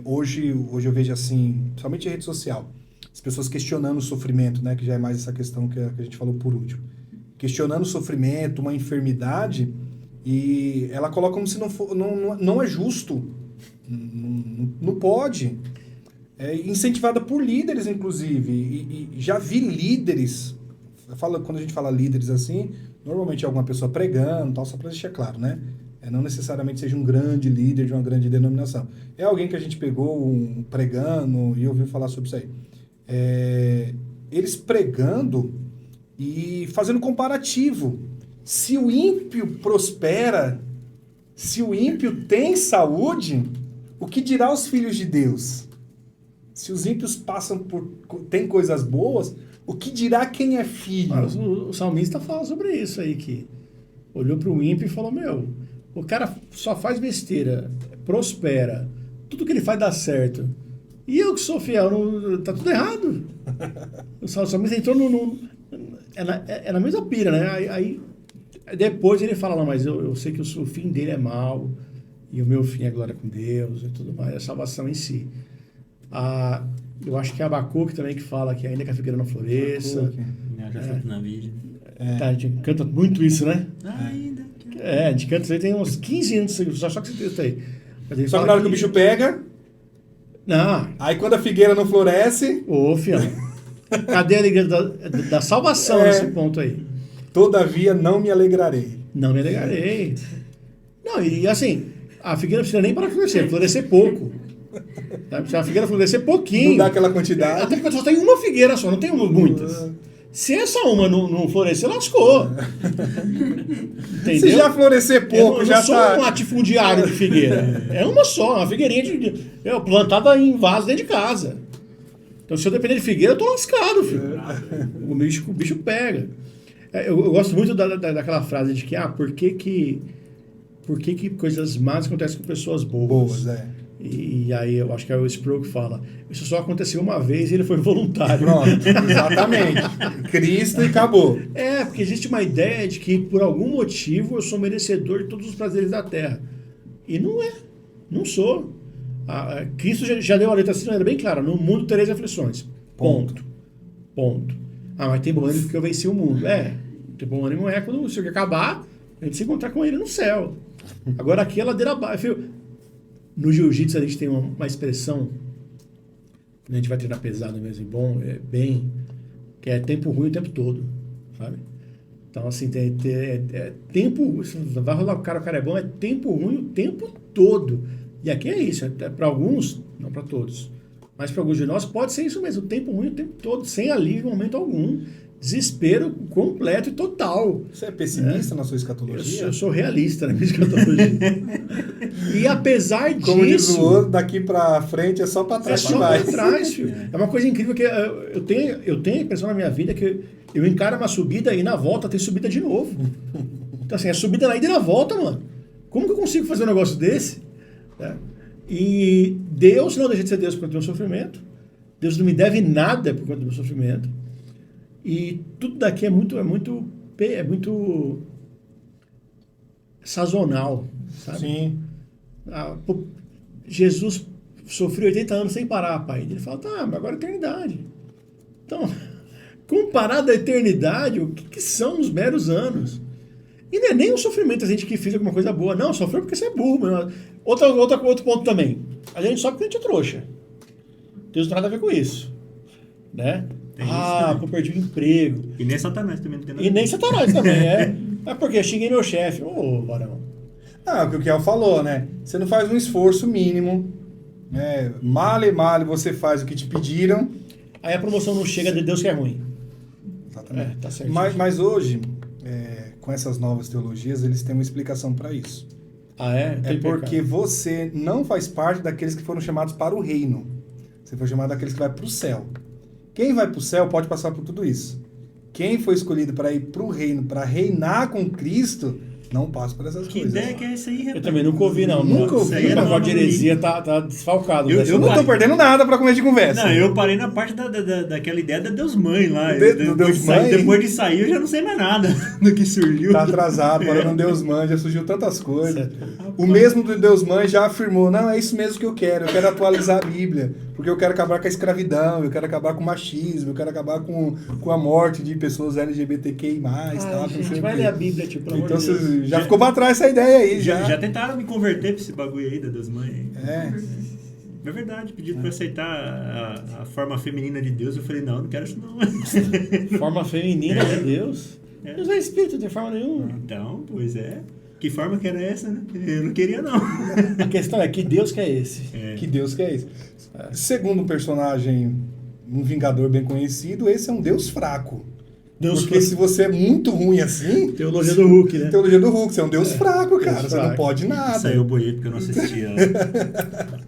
Hoje eu vejo assim, somente em rede social, as pessoas questionando o sofrimento, né? Que já é mais essa questão que a gente falou por último. Questionando o sofrimento, uma enfermidade, e ela coloca como se não é justo. Não pode. Incentivada por líderes, inclusive. E já vi líderes, quando a gente fala líderes assim, normalmente é alguma pessoa pregando, tal, só para deixar claro, né? Não necessariamente seja um grande líder de uma grande denominação. É alguém que a gente pegou pregando e ouviu falar sobre isso aí. Eles pregando e fazendo comparativo. Se o ímpio prospera, se o ímpio tem saúde, o que dirá os filhos de Deus? Se os ímpios têm coisas boas, o que dirá quem é filho? O salmista fala sobre isso aí, que olhou para o ímpio e falou, o cara só faz besteira, prospera, tudo que ele faz dá certo. E eu que sou fiel, tá tudo errado. O salmista entrou na mesma pira, né? Aí depois ele fala, não, mas eu sei que o fim dele é mau, e o meu fim é glória com Deus e tudo mais, a salvação em si. Eu acho que é Abacuque também que fala que ainda que a figueira não floresça. Já foi na Bíblia. A gente canta muito isso, né? Ainda. A gente canta isso aí, tem uns 15 anos, só que esse texto aí. Só que na hora que o bicho pega... Não. Aí quando a figueira não floresce... Fião. Cadê a alegria da salvação nesse ponto aí? Todavia não me alegrarei. Não me alegrarei. Não, e assim, a figueira não precisa nem para florescer pouco. Precisa a figueira florescer pouquinho. Não dá aquela quantidade. Até porque só tem uma figueira só, não tem muitas. Se essa uma não florescer, lascou. Entendeu? Se já florescer pouco, já tá... Eu não sou um latifundiário de figueira. É uma só, uma figueirinha plantada em vaso dentro de casa. Então, se eu depender de figueira, eu tô lascado, filho. O bicho pega. Eu gosto muito daquela frase de que, por que coisas más acontecem com pessoas boas? Boas, é. E aí eu acho que é o Sproul que fala, isso só aconteceu uma vez e ele foi voluntário. Pronto, exatamente. Cristo e acabou. Porque existe uma ideia de que por algum motivo eu sou merecedor de todos os prazeres da terra. E não é. Não sou. Cristo já deu a letra assim, era bem clara. No mundo tereis aflições. Ponto. Mas tem bom ânimo porque eu venci o mundo. Tem bom ânimo quando isso aqui acabar, a gente se encontrar com ele no céu. Agora aqui é ladeira abaixo. No jiu-jitsu a gente tem uma expressão, a gente vai treinar pesado mesmo e bom, que é tempo ruim o tempo todo, sabe? Então, assim, tempo, vai rolar o cara é bom, é tempo ruim o tempo todo. E aqui é isso, para alguns, não para todos, mas para alguns de nós pode ser isso mesmo, tempo ruim o tempo todo, sem alívio em momento algum. Desespero completo e total. Você é pessimista na sua escatologia? Eu sou realista na minha escatologia. E apesar disso... Como diz o outro, daqui pra frente é só pra trás que vai. É só pra trás, filho. É uma coisa incrível que eu tenho a impressão na minha vida que eu encaro uma subida e na volta tem subida de novo. Então assim, é subida na ida e na volta, mano. Como que eu consigo fazer um negócio desse? E Deus não deixa de ser Deus por conta do meu sofrimento. Deus não me deve nada por conta do meu sofrimento. E tudo daqui é muito sazonal, sabe? Sim. Jesus sofreu 80 anos sem parar, pai. Ele fala, mas agora é eternidade. Então, comparado à eternidade, o que são os meros anos? E não é nem o sofrimento a gente que fez alguma coisa boa. Não, sofreu porque você é burro. Mas... Outro ponto também. A gente sofre porque a gente é trouxa. Deus não tem nada a ver com isso. Né? Eu perdi o emprego. E nem Satanás também não tem nada. E nem Satanás também, Mas porque eu xinguei meu chefe. Barão. O que o Kel falou, né? Você não faz um esforço mínimo. Male você faz o que te pediram. Aí a promoção não chega de Deus que é ruim. Exatamente. Tá certo. Mas hoje, com essas novas teologias, eles têm uma explicação para isso. É porque você não faz parte daqueles que foram chamados para o reino. Você foi chamado daqueles que vai para o céu. Quem vai para o céu pode passar por tudo isso. Quem foi escolhido para ir para o reino, para reinar com Cristo, não passa por essas coisas. Que ideia que é essa aí, rapaz? Eu também nunca ouvi, não. Nunca ouvi. O negócio de heresia tá desfalcado. Eu não tô perdendo nada para comer de conversa. Não, eu parei na parte daquela ideia da Deus Mãe lá. Deus-Mãe? Depois de sair, eu já não sei mais nada do que surgiu. Tá atrasado, parando no Deus Mãe, já surgiu tantas coisas. O mesmo do Deus Mãe já afirmou, não, é isso mesmo que eu quero atualizar a Bíblia, porque eu quero acabar com a escravidão, eu quero acabar com o machismo, eu quero acabar com a morte de pessoas LGBTQI+. Gente, vai ler a Bíblia, tipo, pelo amor Então de Deus. você já ficou pra trás essa ideia aí, Já tentaram me converter pra esse bagulho aí da Deus Mãe. É verdade, pediram pra aceitar a forma feminina de Deus, eu falei, não quero isso não. Forma feminina de Deus? Deus é espírito, não tem forma nenhuma. Então, pois é. Que forma que era essa, né? Eu não queria, não. A questão é, que Deus que é esse? Que Deus que é esse? Segundo um personagem, um Vingador bem conhecido, esse é um Deus fraco. Porque se você é muito ruim assim... Teologia do Hulk, né? Teologia do Hulk, você é um Deus fraco, cara. Deus você fraco. Não pode nada. Saiu o boiê porque eu não assistia.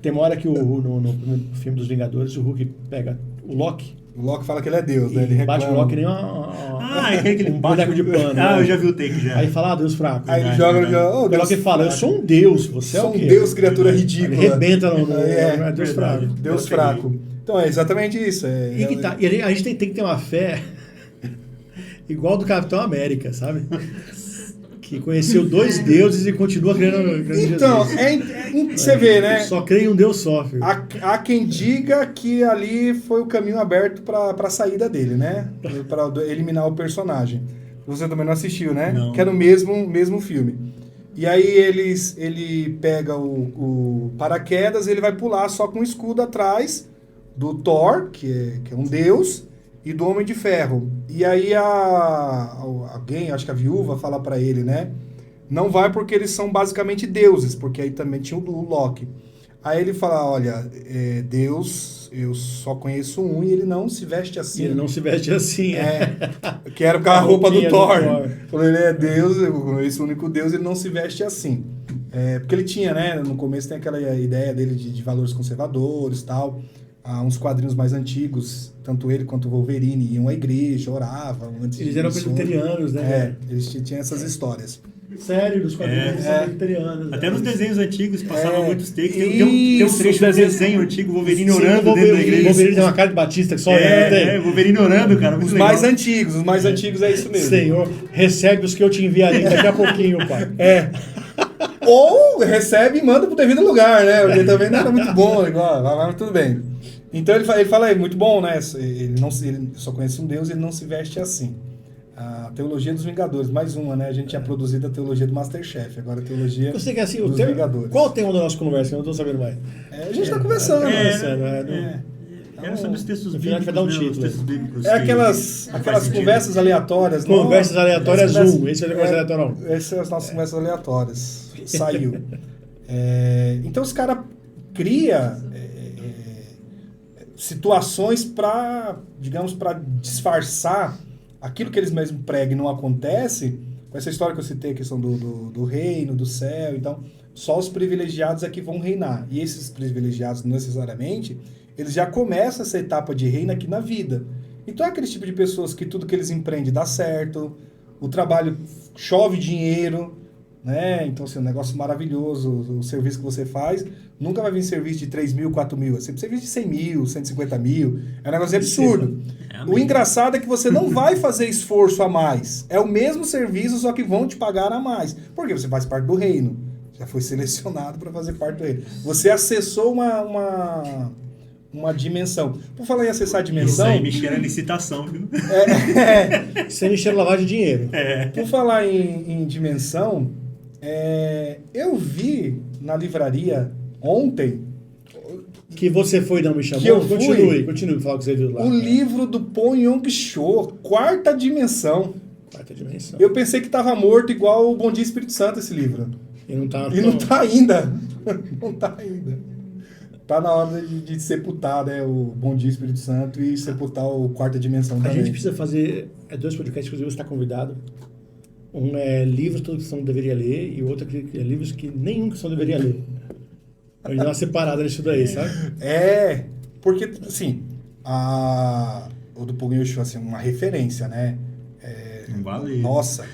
Tem uma hora que no filme dos Vingadores, o Hulk pega o Loki. O Loki fala que ele é Deus, né? Ele bate o Loki nem um boneco de pano. Eu já vi o take já. Aí fala, Deus fraco. Aí ele joga no o Loki fala, eu sou um Deus, você é o quê? Sou um Deus, criatura ridícula. Ele rebenta no Deus fraco. Deus fraco. Então é exatamente isso. E a gente tem que ter uma fé igual do Capitão América, sabe? Que conheceu 2 deuses e continua crendo então, você vê, né? Só crê em um Deus só, filho. Há quem diga que ali foi o caminho aberto para a saída dele, né? Para eliminar o personagem. Você também não assistiu, né? Não. Que é no mesmo filme. E aí ele pega o paraquedas, ele vai pular só com o escudo atrás do Thor, que é um deus, e do Homem de Ferro. E aí alguém, acho que a viúva, fala pra ele, né? Não vai porque eles são basicamente deuses, porque aí também tinha o Loki. Aí ele fala, olha, Deus, eu só conheço um e ele não se veste assim. Ele não se veste assim, que era com a roupa do Thor. Quando ele é Deus, eu conheço o único Deus, ele não se veste assim. Porque ele tinha, né? No começo tem aquela ideia dele de valores conservadores e tal. há uns quadrinhos mais antigos, tanto ele quanto o Wolverine iam à igreja, oravam antes Eles de eram missões. presbiterianos, né? É, eles tinham essas histórias. Sério, dos quadrinhos são presbiterianos. Até nos desenhos antigos passavam muitos textos. Tem um Isso, trecho do desenho antigo, Wolverine Sim, orando o dentro da igreja. Wolverine tem uma cara de Batista que só olha, não tem? Wolverine orando, cara. Muito Os legal. mais antigos é isso mesmo. Senhor, recebe os que eu te enviarei daqui a pouquinho, pai. Ou recebe e manda pro devido lugar, né? Porque também não era muito bom, igual, mas tudo bem. Então ele fala, é muito bom, né? Ele só conhece um Deus e ele não se veste assim. A teologia dos Vingadores, mais uma, né? A gente tinha produzido a teologia do Masterchef, agora a teologia Eu sei que assim, dos Vingadores. qual o tema da nossa conversa? Eu não tô sabendo mais. A gente tá conversando. Era sobre os textos No final a gente bíblicos, vai dar um né? Os título. textos bíblicos É aquelas conversas aleatórias. Conversas aleatórias Conversas- Zoom. Esse é o conversa aleatória 1. Essas são as nossas conversas aleatórias. Saiu. Então os caras criam situações para, digamos, para disfarçar aquilo que eles mesmos pregam e não acontece. Com essa história que eu citei, a questão do reino, do céu, então só os privilegiados é que vão reinar. E esses privilegiados, não necessariamente, eles já começam essa etapa de reino aqui na vida. Então é aquele tipo de pessoas que tudo que eles empreendem dá certo, o trabalho chove dinheiro, né? Então, assim, um negócio maravilhoso, o serviço que você faz, nunca vai vir serviço de 3 mil, 4 mil, é sempre serviço de 100 mil, 150 mil, é um negócio absurdo. O engraçado é que você não vai fazer esforço a mais, é o mesmo serviço, só que vão te pagar a mais, porque você faz parte do reino, já foi selecionado para fazer parte do reino. Você acessou uma dimensão. Por falar em acessar a Isso dimensão... aí me cheira a licitação, viu? Sem encher lavagem de dinheiro. Por falar em dimensão, eu vi na livraria ontem Que você foi não me chamou? Que eu fui? Continue falar o que você viu lá. o livro do Pon Yong-cho, Quarta Dimensão. Quarta dimensão. Eu pensei que estava morto igual o Bom Dia Espírito Santo esse livro. E não tá... E não tá ainda. Não tá ainda. Tá na hora de sepultar, né, o Bom Dia Espírito Santo e sepultar o Quarta Dimensão A também. gente precisa fazer 2 podcasts, inclusive você está convidado. Um é livros que todo cristão deveria ler e o outro é livros que nenhum cristão deveria ler. A gente dá uma separada nisso daí, sabe? Porque, assim, o do Pon Yong-cho, assim, uma referência, né? Não vale. Nossa.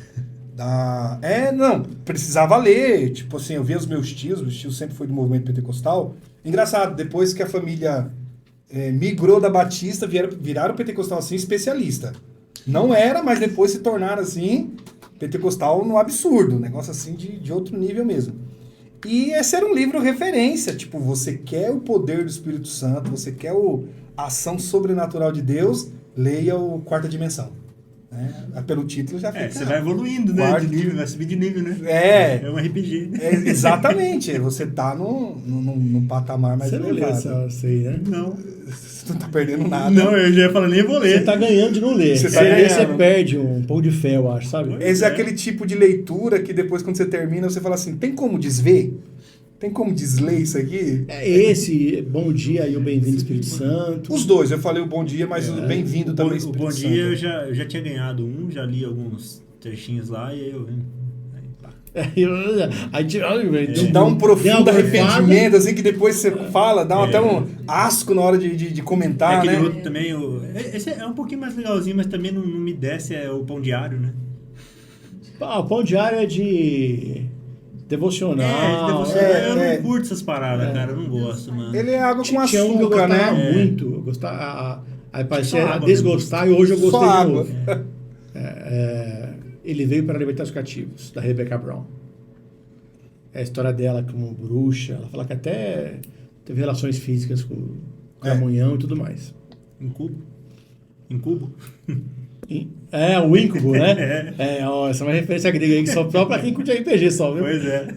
Não, precisava ler. Tipo assim, eu via os meus tios sempre foi do movimento pentecostal. Engraçado, depois que a família migrou da Batista, viraram pentecostal assim, especialista. Não era, mas depois se tornaram assim, pentecostal no absurdo. Um negócio assim de outro nível mesmo. E esse era um livro referência. Tipo, você quer o poder do Espírito Santo, você quer a ação sobrenatural de Deus, leia o Quarta Dimensão. Pelo título já fica... Você vai evoluindo, né? De nível, vai subir de nível, né? É um RPG. Exatamente. Você tá no patamar mais Você não lê elevado. essa aí, né? Não. Você não tá perdendo nada. Não, eu já ia falar, nem vou ler. Você tá ganhando de não ler. Você Você tá lê, ganhando. você perde um pouco de fé, eu acho, sabe? Esse é aquele tipo de leitura que depois, quando você termina, você fala assim, tem como desver? Tem como desler isso aqui? Esse Bom Dia e o Bem-vindo Espírito Santo. Os dois, eu falei o bom dia, mas o bem-vindo também. O Bom Dia eu já tinha ganhado já li alguns trechinhos lá e aí eu vim. Aí Te dá um profundo arrependimento, assim, que depois você fala, dá até um asco na hora de comentar, aquele né? outro também, esse é um pouquinho mais legalzinho, mas também não me desce, é o Pão Diário, né? O Pão Diário é de devocional. Eu não curto essas paradas, cara, eu não gosto, mano. Ele é água com Tinha um que eu açúcar, gostava né? muito. Eu gostava, aí parecia água desgostar e hoje eu gostei Só de água. novo. Ele veio para libertar os cativos, da Rebecca Brown. É a história dela como bruxa. Ela fala que até teve relações físicas com Cramunhão e tudo mais. Incubo? O Incubo, né? Essa é uma referência grega aí que só pra quem curte RPG só, viu? Pois é.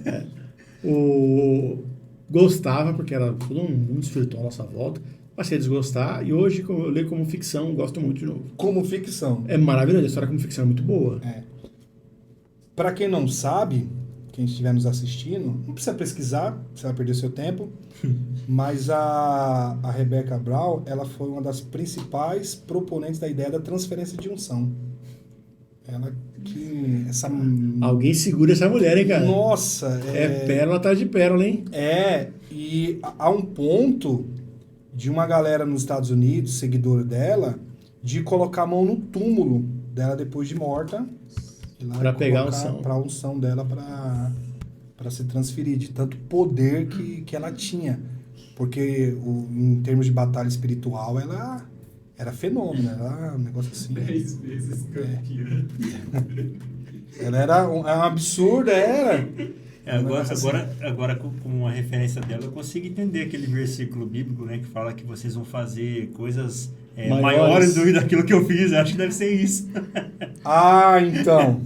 Gostava, porque era todo um mundo espiritual à nossa volta. Passei a desgostar e hoje eu leio como ficção, gosto muito de novo. Como ficção. É maravilhoso, a história como ficção é muito boa. Para quem não sabe, quem estiver nos assistindo, não precisa pesquisar, você vai perder seu tempo, mas a Rebecca Brown, ela foi uma das principais proponentes da ideia da transferência de unção. Ela que... Alguém segura essa mulher, hein, cara? Nossa! É pérola atrás de pérola, hein? E há um ponto de uma galera nos Estados Unidos, seguidor dela, de colocar a mão no túmulo dela depois de morta. Para pegar a unção. Para a unção dela para se transferir, de tanto poder que ela tinha. Porque em termos de batalha espiritual, ela era fenômeno, era um negócio assim. 10 vezes campeã. Ela era um absurdo, era. Agora, com uma referência dela, eu consigo entender aquele versículo bíblico, né, que fala que vocês vão fazer coisas maiores do que daquilo que eu fiz. Eu acho que deve ser isso. Ah, então.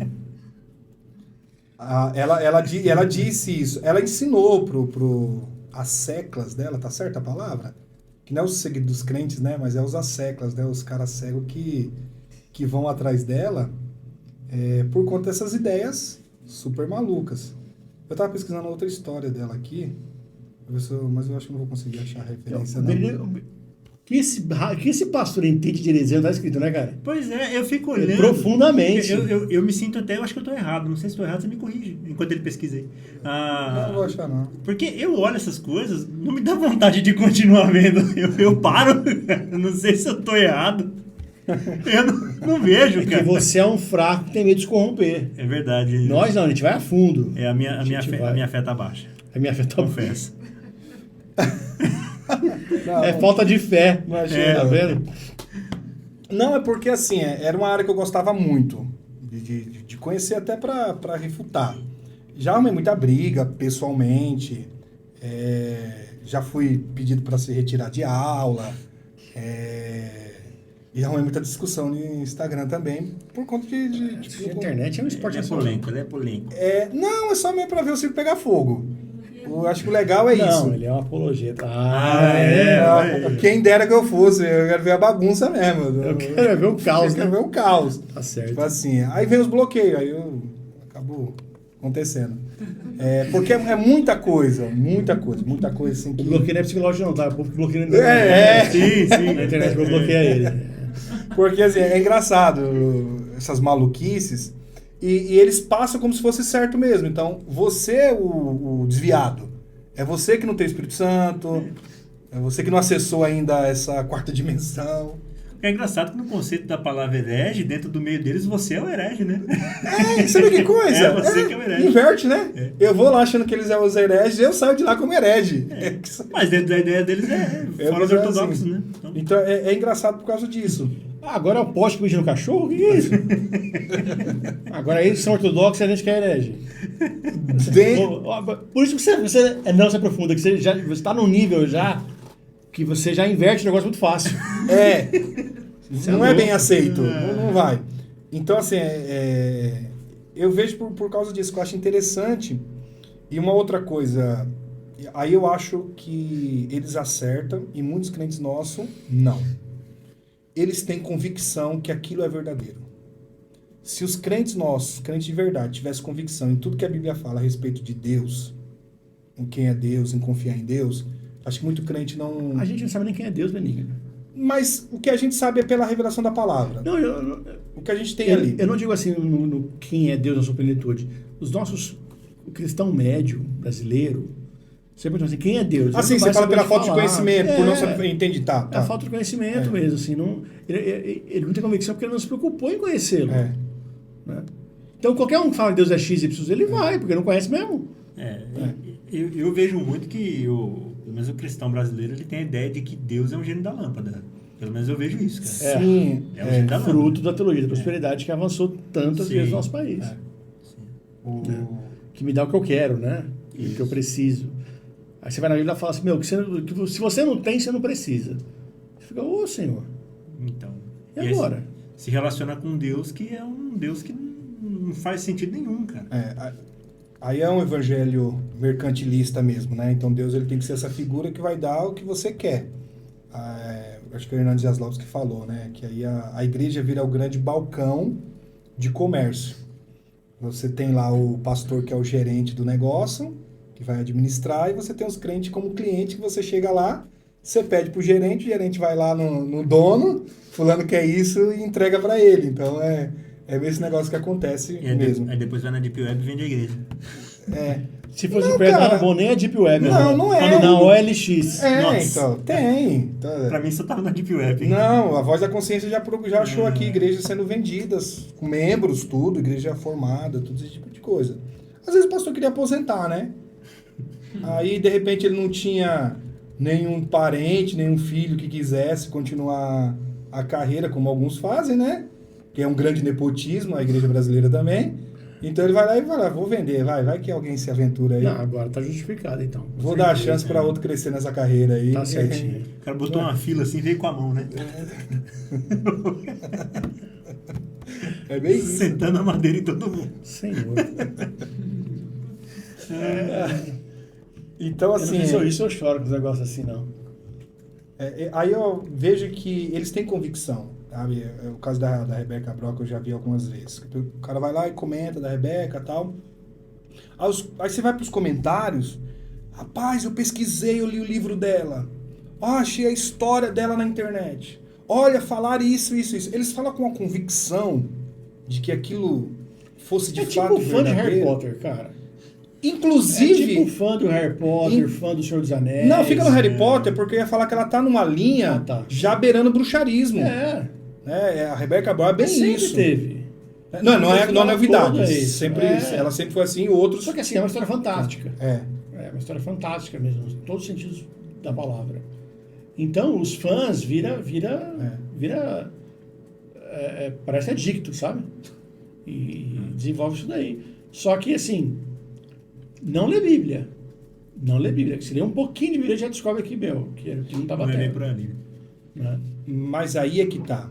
Ela disse isso. Ela ensinou as seclas dela, tá certa a palavra? Que não é os seguidores dos crentes, né? Mas é os asseclas, né? Os caras cegos que vão atrás dela por conta dessas ideias super malucas. Eu tava pesquisando outra história dela aqui, mas eu acho que não vou conseguir achar a referência, não. Que esse pastor entende de heresia não tá escrito, né, cara? Pois é, eu fico olhando. Profundamente. Eu me sinto até, eu acho que eu tô errado. Não sei se estou errado, você me corrige, enquanto ele pesquisa aí. Não vou achar, não. Porque eu olho essas coisas, não me dá vontade de continuar vendo. Eu paro, eu não sei se eu tô errado. Eu não vejo, cara. Porque você é um fraco que tem medo de se corromper. É verdade. Nós não, a gente vai a fundo. A minha fé tá baixa. A minha fé tá Confesso. Não, é falta de fé. Imagina, tá vendo? Não, é porque assim, era uma área que eu gostava muito de conhecer até para refutar. Já arrumei muita briga pessoalmente, já fui pedido para se retirar de aula, e arrumei muita discussão no Instagram também, por conta de a internet é um esporte polêmico, ele é polêmico. Não, é só mesmo para ver o circo pegar fogo. Eu acho que o legal é isso. Não, ele é um apologeta. Quem dera que eu fosse, eu quero ver a bagunça mesmo. Eu quero ver o caos, Eu quero ver o caos. Tá certo. Tipo assim, aí vem os bloqueios, aí acabou acontecendo. Porque é muita coisa assim que... O bloqueio não é psicológico não, tá? O povo que bloqueia não Sim. Na internet eu bloqueia ele. Porque assim, é engraçado essas maluquices e eles passam como se fosse certo mesmo. Então, você é o desviado. É você que não tem o Espírito Santo, é você que não acessou ainda essa quarta dimensão. É engraçado que no conceito da palavra herege, dentro do meio deles, você é o herege, né? Sabe que coisa? Você que é o herege. Inverte, né? Eu vou lá achando que eles são os hereges, eu saio de lá como herege. Mas dentro da ideia deles fora os ortodoxos, assim. né? Então é engraçado por causa disso. Agora é o poste pedindo cachorro? O que é isso? Agora eles são ortodoxos e a gente quer herege. Por isso que você não se aprofunda, que você está num nível já que você já inverte o negócio muito fácil. Não é bem aceito. Não vai. Então, assim, eu vejo por causa disso, que eu acho interessante. E uma outra coisa, aí eu acho que eles acertam e muitos crentes nossos não. Eles têm convicção que aquilo é verdadeiro. Se os crentes nossos, crentes de verdade, tivessem convicção em tudo que a Bíblia fala a respeito de Deus, em quem é Deus, em confiar em Deus, acho que muito crente não... A gente não sabe nem quem é Deus, Benigno. Mas o que a gente sabe é pela revelação da palavra. O que a gente tem ali. Eu não digo assim no quem é Deus na sua plenitude. O cristão médio brasileiro sempre pergunta assim, quem é Deus? Assim, você fala pela falta de conhecimento, por não saber entender, tá. É a falta de conhecimento mesmo, assim. Ele não tem convicção porque ele não se preocupou em conhecê-lo. Né? Então, qualquer um que fala que Deus é X, Y, ele vai, porque não conhece mesmo. Eu vejo muito que pelo menos o cristão brasileiro ele tem a ideia de que Deus é um gênio da lâmpada. Pelo menos eu vejo isso, cara. Sim. É um gênio da lâmpada. Fruto da teologia da prosperidade que avançou tantas vezes no nosso país. Que me dá o que eu quero, né? E o que eu preciso. Aí você vai na Bíblia e fala assim, que se você não tem, você não precisa. Você fica, Senhor. Então. E agora? Se relaciona com Deus que é um Deus que não faz sentido nenhum, cara. Aí é um evangelho mercantilista mesmo, né? Então Deus ele tem que ser essa figura que vai dar o que você quer. Acho que é o Hernandes Dias Lopes que falou, né? Que aí a igreja vira o grande balcão de comércio. Você tem lá o pastor que é o gerente do negócio, que vai administrar, e você tem os crentes como cliente, que você chega lá, você pede pro gerente, o gerente vai lá no dono, fulano quer isso, e entrega para ele. Então é esse negócio que acontece mesmo. Aí depois vai na Deep Web e vende a igreja. Se fosse Não, o pé, não cara. era bom nem a Deep Web. Não, né? não é. Quando na OLX. Nossa. Então, tem. Então, Pra mim só tava na Deep Web. não, a Voz da Consciência já achou aqui igrejas sendo vendidas, com membros, tudo, igreja formada, tudo esse tipo de coisa. Às vezes o pastor queria aposentar, né? Aí, de repente, ele não tinha nenhum parente, nenhum filho que quisesse continuar a carreira, como alguns fazem, né? Que é um grande nepotismo, a igreja brasileira também. Então ele vai lá e vai lá, vou vender, vai que alguém se aventura aí. Não, agora tá justificado, então. Vou dar a chance para outro crescer nessa carreira aí. Tá certinho. O cara botou uma fila assim e veio com a mão, né? É bem isso. Sentando a madeira em todo mundo. Senhor. Então, Eu assim, não sei se eu choro com os negócios assim, não. aí eu vejo que eles têm convicção, sabe? É o caso da Rebeca Brock, eu já vi algumas vezes. O cara vai lá e comenta da Rebeca e tal. Aí você vai para os comentários, rapaz, eu pesquisei, eu li o livro dela. Achei a história dela na internet. Olha, falaram isso. Eles falam com a convicção de que aquilo fosse de fato tipo fã de verdadeiro. Harry Potter, cara. Inclusive... É tipo fã do Harry Potter, fã do Senhor dos Anéis. Não, fica no Harry Potter, porque eu ia falar que ela tá numa linha já beirando bruxarismo. A Rebeca Brown é bem sempre isso. teve. Não é novidade. Todo é isso. Ela sempre foi assim, outros... Só que assim, é uma história fantástica. É. É uma história fantástica mesmo, em todos os sentidos da palavra. Então, os fãs parece adicto, sabe? E desenvolve isso daí. Só que, assim, não lê Bíblia. Não lê Bíblia. Se lê um pouquinho de Bíblia, já descobre que não tá Não é batendo. bem por ali. Né? Mas aí é que tá.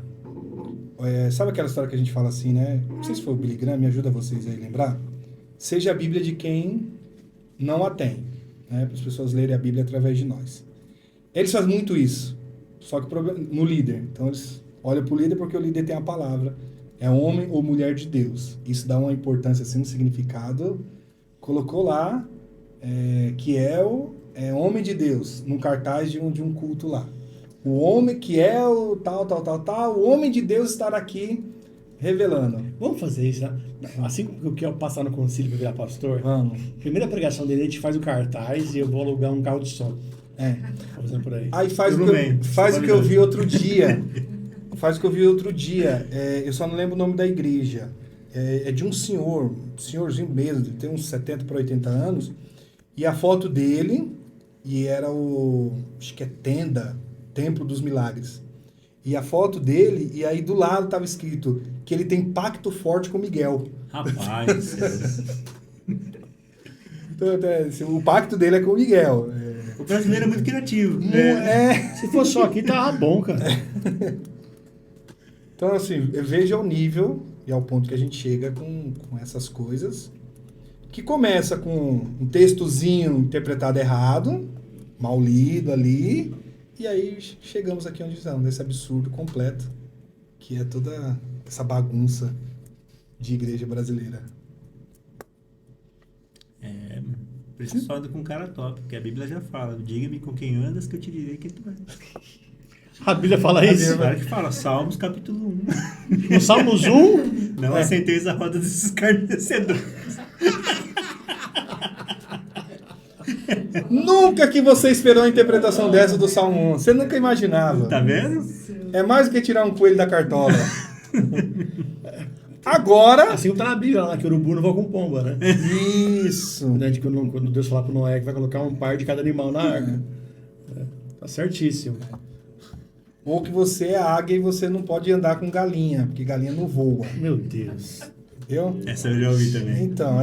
Sabe aquela história que a gente fala assim, né? Não sei se foi o Billy Graham, me ajuda vocês aí a lembrar. Seja a Bíblia de quem não a tem. Né? Para as pessoas lerem a Bíblia através de nós. Eles fazem muito isso. Só que no líder. Então eles olham para o líder porque o líder tem a palavra. É homem ou mulher de Deus. Isso dá uma importância, assim, um significado. Colocou lá que é homem de Deus, num cartaz de um culto lá. O homem que é o tal, o homem de Deus estará aqui revelando. Vamos fazer isso, né? Assim que eu quero passar no concílio para virar pastor, Vamos. primeira pregação dele, a gente faz o cartaz e eu vou alugar um carro de som. Tô fazendo por aí. Aí faz o que eu vi outro dia. Eu só não lembro o nome da igreja. É de um senhorzinho mesmo, ele tem uns 70 para 80 anos. E a foto dele, e era acho que é Templo dos Milagres. E a foto dele, e aí do lado estava escrito que ele tem pacto forte com Miguel. Rapaz. Então, o pacto dele é com Miguel. O brasileiro é muito criativo. Se fosse só aqui, tava bom, cara. Então, assim, veja o nível e ao ponto que a gente chega com essas coisas, que começa com um textozinho interpretado errado, mal lido ali, e aí chegamos aqui onde estamos, nesse absurdo completo, que é toda essa bagunça de igreja brasileira. Por isso só anda com um cara top, porque a Bíblia já fala, diga-me com quem andas que eu te direi quem tu és. A Bíblia fala isso. Claro que fala, Salmos capítulo 1. No Salmos 1, Não aceiteis a roda desses escarnecedores. Nunca que você esperou a interpretação dessa do Salmo 1. Você nunca imaginava. Tá vendo? É mais do que tirar um coelho da cartola. Agora... assim como tá na Bíblia, lá, que o urubu não voa com pomba, né? Isso. Né, de quando Deus falar pro Noé que vai colocar um par de cada animal na arca. Tá certíssimo. Ou que você é águia e você não pode andar com galinha, porque galinha não voa. Meu Deus. Entendeu? Essa eu já ouvi também. Então,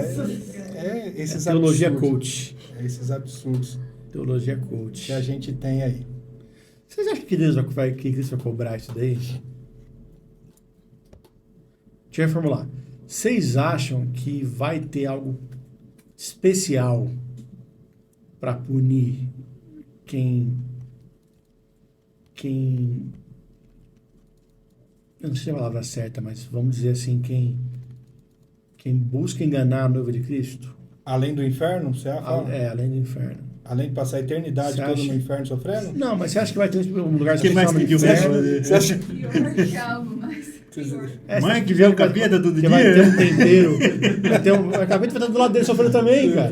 esses Teologia absurdos. coach. Esses absurdos Teologia coach. que a gente tem aí. Vocês acham que Deus vai cobrar isso daí? Deixa eu reformular. Vocês acham que vai ter algo especial para punir quem... Eu não sei a palavra certa, mas vamos dizer assim, quem busca enganar a noiva de Cristo? Além do inferno, você fala? Além do inferno. Além de passar a eternidade Você toda acha? no inferno sofrendo? Não, mas você acha que vai ter um lugar Quem mais especial no pediu inferno? mesmo? Você acha... Pior que algo mais. Mãe que vê o capeta todo dia. Vai ter um tempero. O capeta vai estar do lado dele sofrendo também, cara.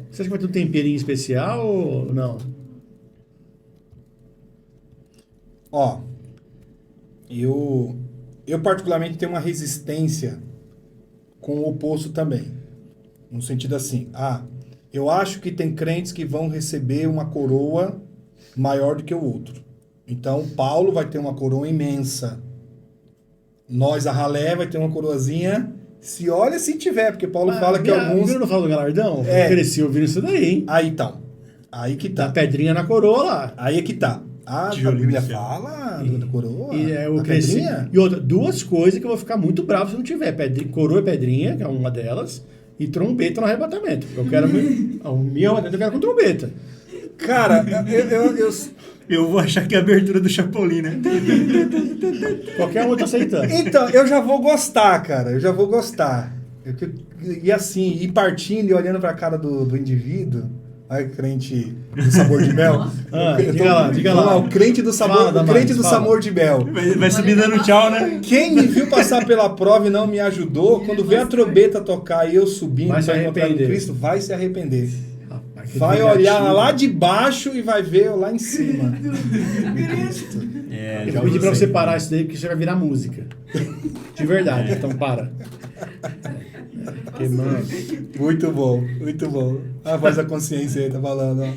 Você acha que vai ter um temperinho especial ou não? Ó, eu particularmente tenho uma resistência com o oposto também. No sentido assim, eu acho que tem crentes que vão receber uma coroa maior do que o outro. Então, Paulo vai ter uma coroa imensa. Nós, a ralé, vai ter uma coroazinha, se olha se tiver, porque Paulo fala que alguns... Não fala do galardão? Eu cresci ouvindo isso daí, hein? Aí então, aí que tá. Da pedrinha na coroa lá. Aí é que tá. A Bíblia fala da coroa? E eu cresci. Pedrinha? E outra, duas coisas que eu vou ficar muito bravo se não tiver. Coroa e pedrinha, que é uma delas, e trombeta no arrebatamento. Eu quero... o meu arrebatamento eu quero com trombeta. Cara, Eu vou achar que é a abertura do Chapolin, né? Qualquer um tá aceitando. Então, eu já vou gostar, cara. Eu já vou gostar. E assim, ir partindo e olhando pra cara do indivíduo. Ai, crente do sabor de mel. Diga lá. O crente do sabor, sabor de mel. Vai subir dando tchau, né? Quem me viu passar pela prova e não me ajudou, quando vê a trombeta tocar e eu subindo para encontrar com Cristo, vai se arrepender. Vai olhar lá de baixo e vai ver lá em cima. Cristo. Eu vou pedir pra você parar isso daí, porque você vai virar música. De verdade, então para. Porque, mano... Muito bom, muito bom. A voz da consciência aí tá falando, ó.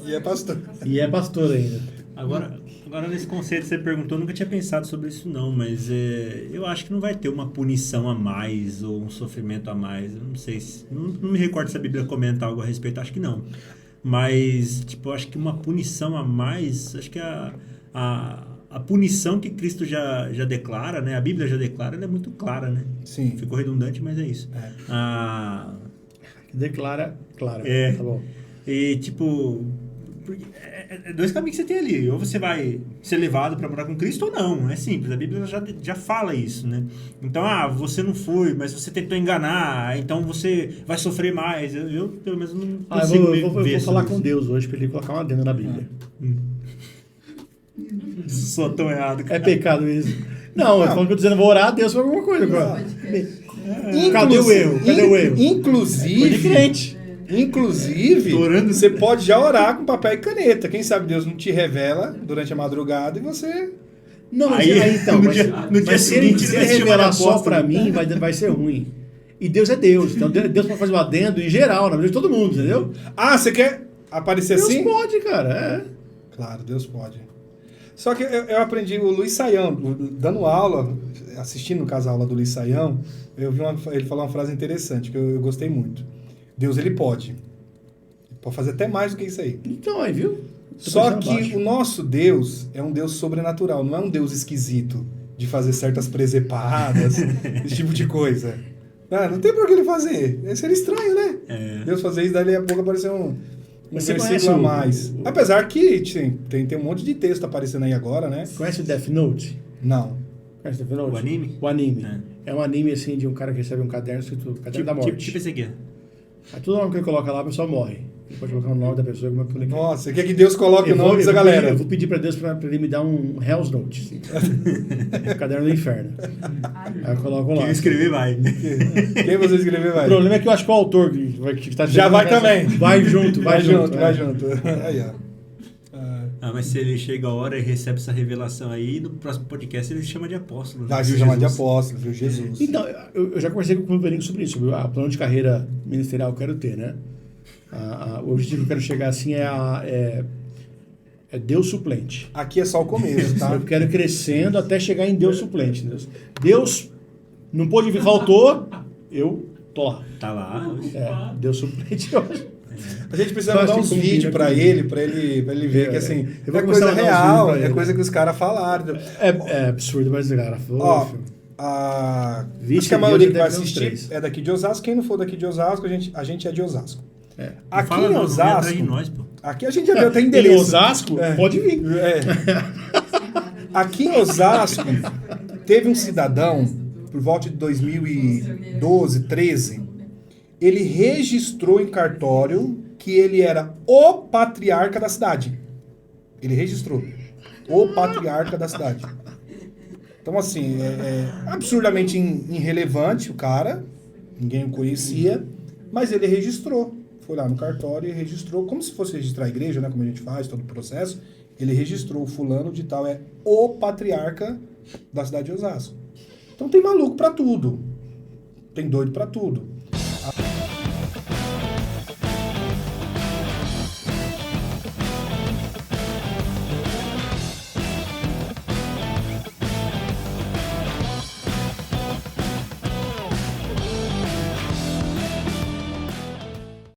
E é pastor. E é pastor ainda. Agora nesse conceito que você perguntou, eu nunca tinha pensado sobre isso não, mas eu acho que não vai ter uma punição a mais ou um sofrimento a mais. Eu não sei, não me recordo se a Bíblia comenta algo a respeito, acho que não. Mas, tipo, eu acho que uma punição a mais, acho que a punição que Cristo já declara, né? A Bíblia já declara, ela é muito clara, né? Sim. Ficou redundante, mas é isso. Declara, claro. Tá bom. E, tipo... dois caminhos que você tem ali. Ou você vai ser levado para morar com Cristo ou não. É simples. A Bíblia já fala isso, né? Então, você não foi, mas você tentou enganar, então você vai sofrer mais. Eu pelo menos, não consigo eu vou falar com isso. Deus hoje para ele colocar uma adenda na Bíblia. Sou tão errado, cara. É pecado isso. Não, eu falando que eu tô dizendo, vou orar a Deus por alguma coisa agora. Cadê o erro? Inclusive... Foi de crente. Inclusive, você pode já orar com papel e caneta. Quem sabe Deus não te revela durante a madrugada e você... Não, mas então, mas se ele revelar só pra mim, vai ser ruim. E Deus é Deus. Então Deus pode fazer um adendo em geral, na vida de todo mundo, entendeu? Você quer aparecer Deus assim? Deus pode, cara. Claro, Deus pode. Só que eu aprendi, o Luiz Saião, dando aula, assistindo no caso a aula do Luiz Saião, eu vi ele falar uma frase interessante, que eu gostei muito. Deus, ele pode. Ele pode fazer até mais do que isso aí. Então, aí, viu? Só que o nosso Deus é um Deus sobrenatural, não é um Deus esquisito, de fazer certas presepadas, esse tipo de coisa. Não tem por que ele fazer. Seria estranho, né? Deus fazer isso, daí a pouco aparecer um versículo a mais. Apesar que tem um monte de texto aparecendo aí agora, né? Conhece o Death Note? Não. Conhece o Death Note? O anime? O anime. É um anime, assim, de um cara que recebe um caderno escrito Caderno da Morte. Tipo esse aqui. Aí todo nome que ele coloca lá, a pessoa morre. Ele pode colocar o nome da pessoa. Nossa, você quer que Deus coloque o nome dessa galera? Eu vou pedir pra Deus pra ele me dar um Hell's Note. Assim. O caderno do inferno. Aí eu coloco lá. Quem escrever vai. Quem você escrever vai. O problema é que eu acho que o autor que tá já vai também. Vai junto. Vai junto. Aí, ó. Mas se ele chega a hora e recebe essa revelação aí, no próximo podcast ele chama de apóstolo. Vai se chamar de apóstolo, viu? Jesus. Então, eu já conversei com o Berinho sobre isso, sobre o plano de carreira ministerial que eu quero ter, né? O objetivo que eu quero chegar assim é Deus suplente. Aqui é só o começo, tá? Eu quero ir crescendo até chegar em Deus suplente. Deus não pôde vir, faltou, eu tô lá. Tá lá. Deus suplente hoje. A gente precisa mandar uns vídeos pra ele ver que assim, é coisa real, é coisa que os caras falaram. É absurdo, mas cara, acho que a maioria que vai assistir é daqui de Osasco. Quem não for daqui de Osasco, a gente é de Osasco. Aqui em Osasco, aqui a gente já deu até endereço. Em Osasco, pode vir. Aqui em Osasco, teve um cidadão, por volta de 2012, 13, ele registrou em cartório que ele era o patriarca da cidade. Ele registrou. O patriarca da cidade. Então, assim, é absurdamente irrelevante o cara, ninguém o conhecia, mas ele registrou. Foi lá no cartório e registrou, como se fosse registrar a igreja, né, como a gente faz, todo o processo. Ele registrou, o fulano de tal é o patriarca da cidade de Osasco. Então tem maluco pra tudo. Tem doido pra tudo.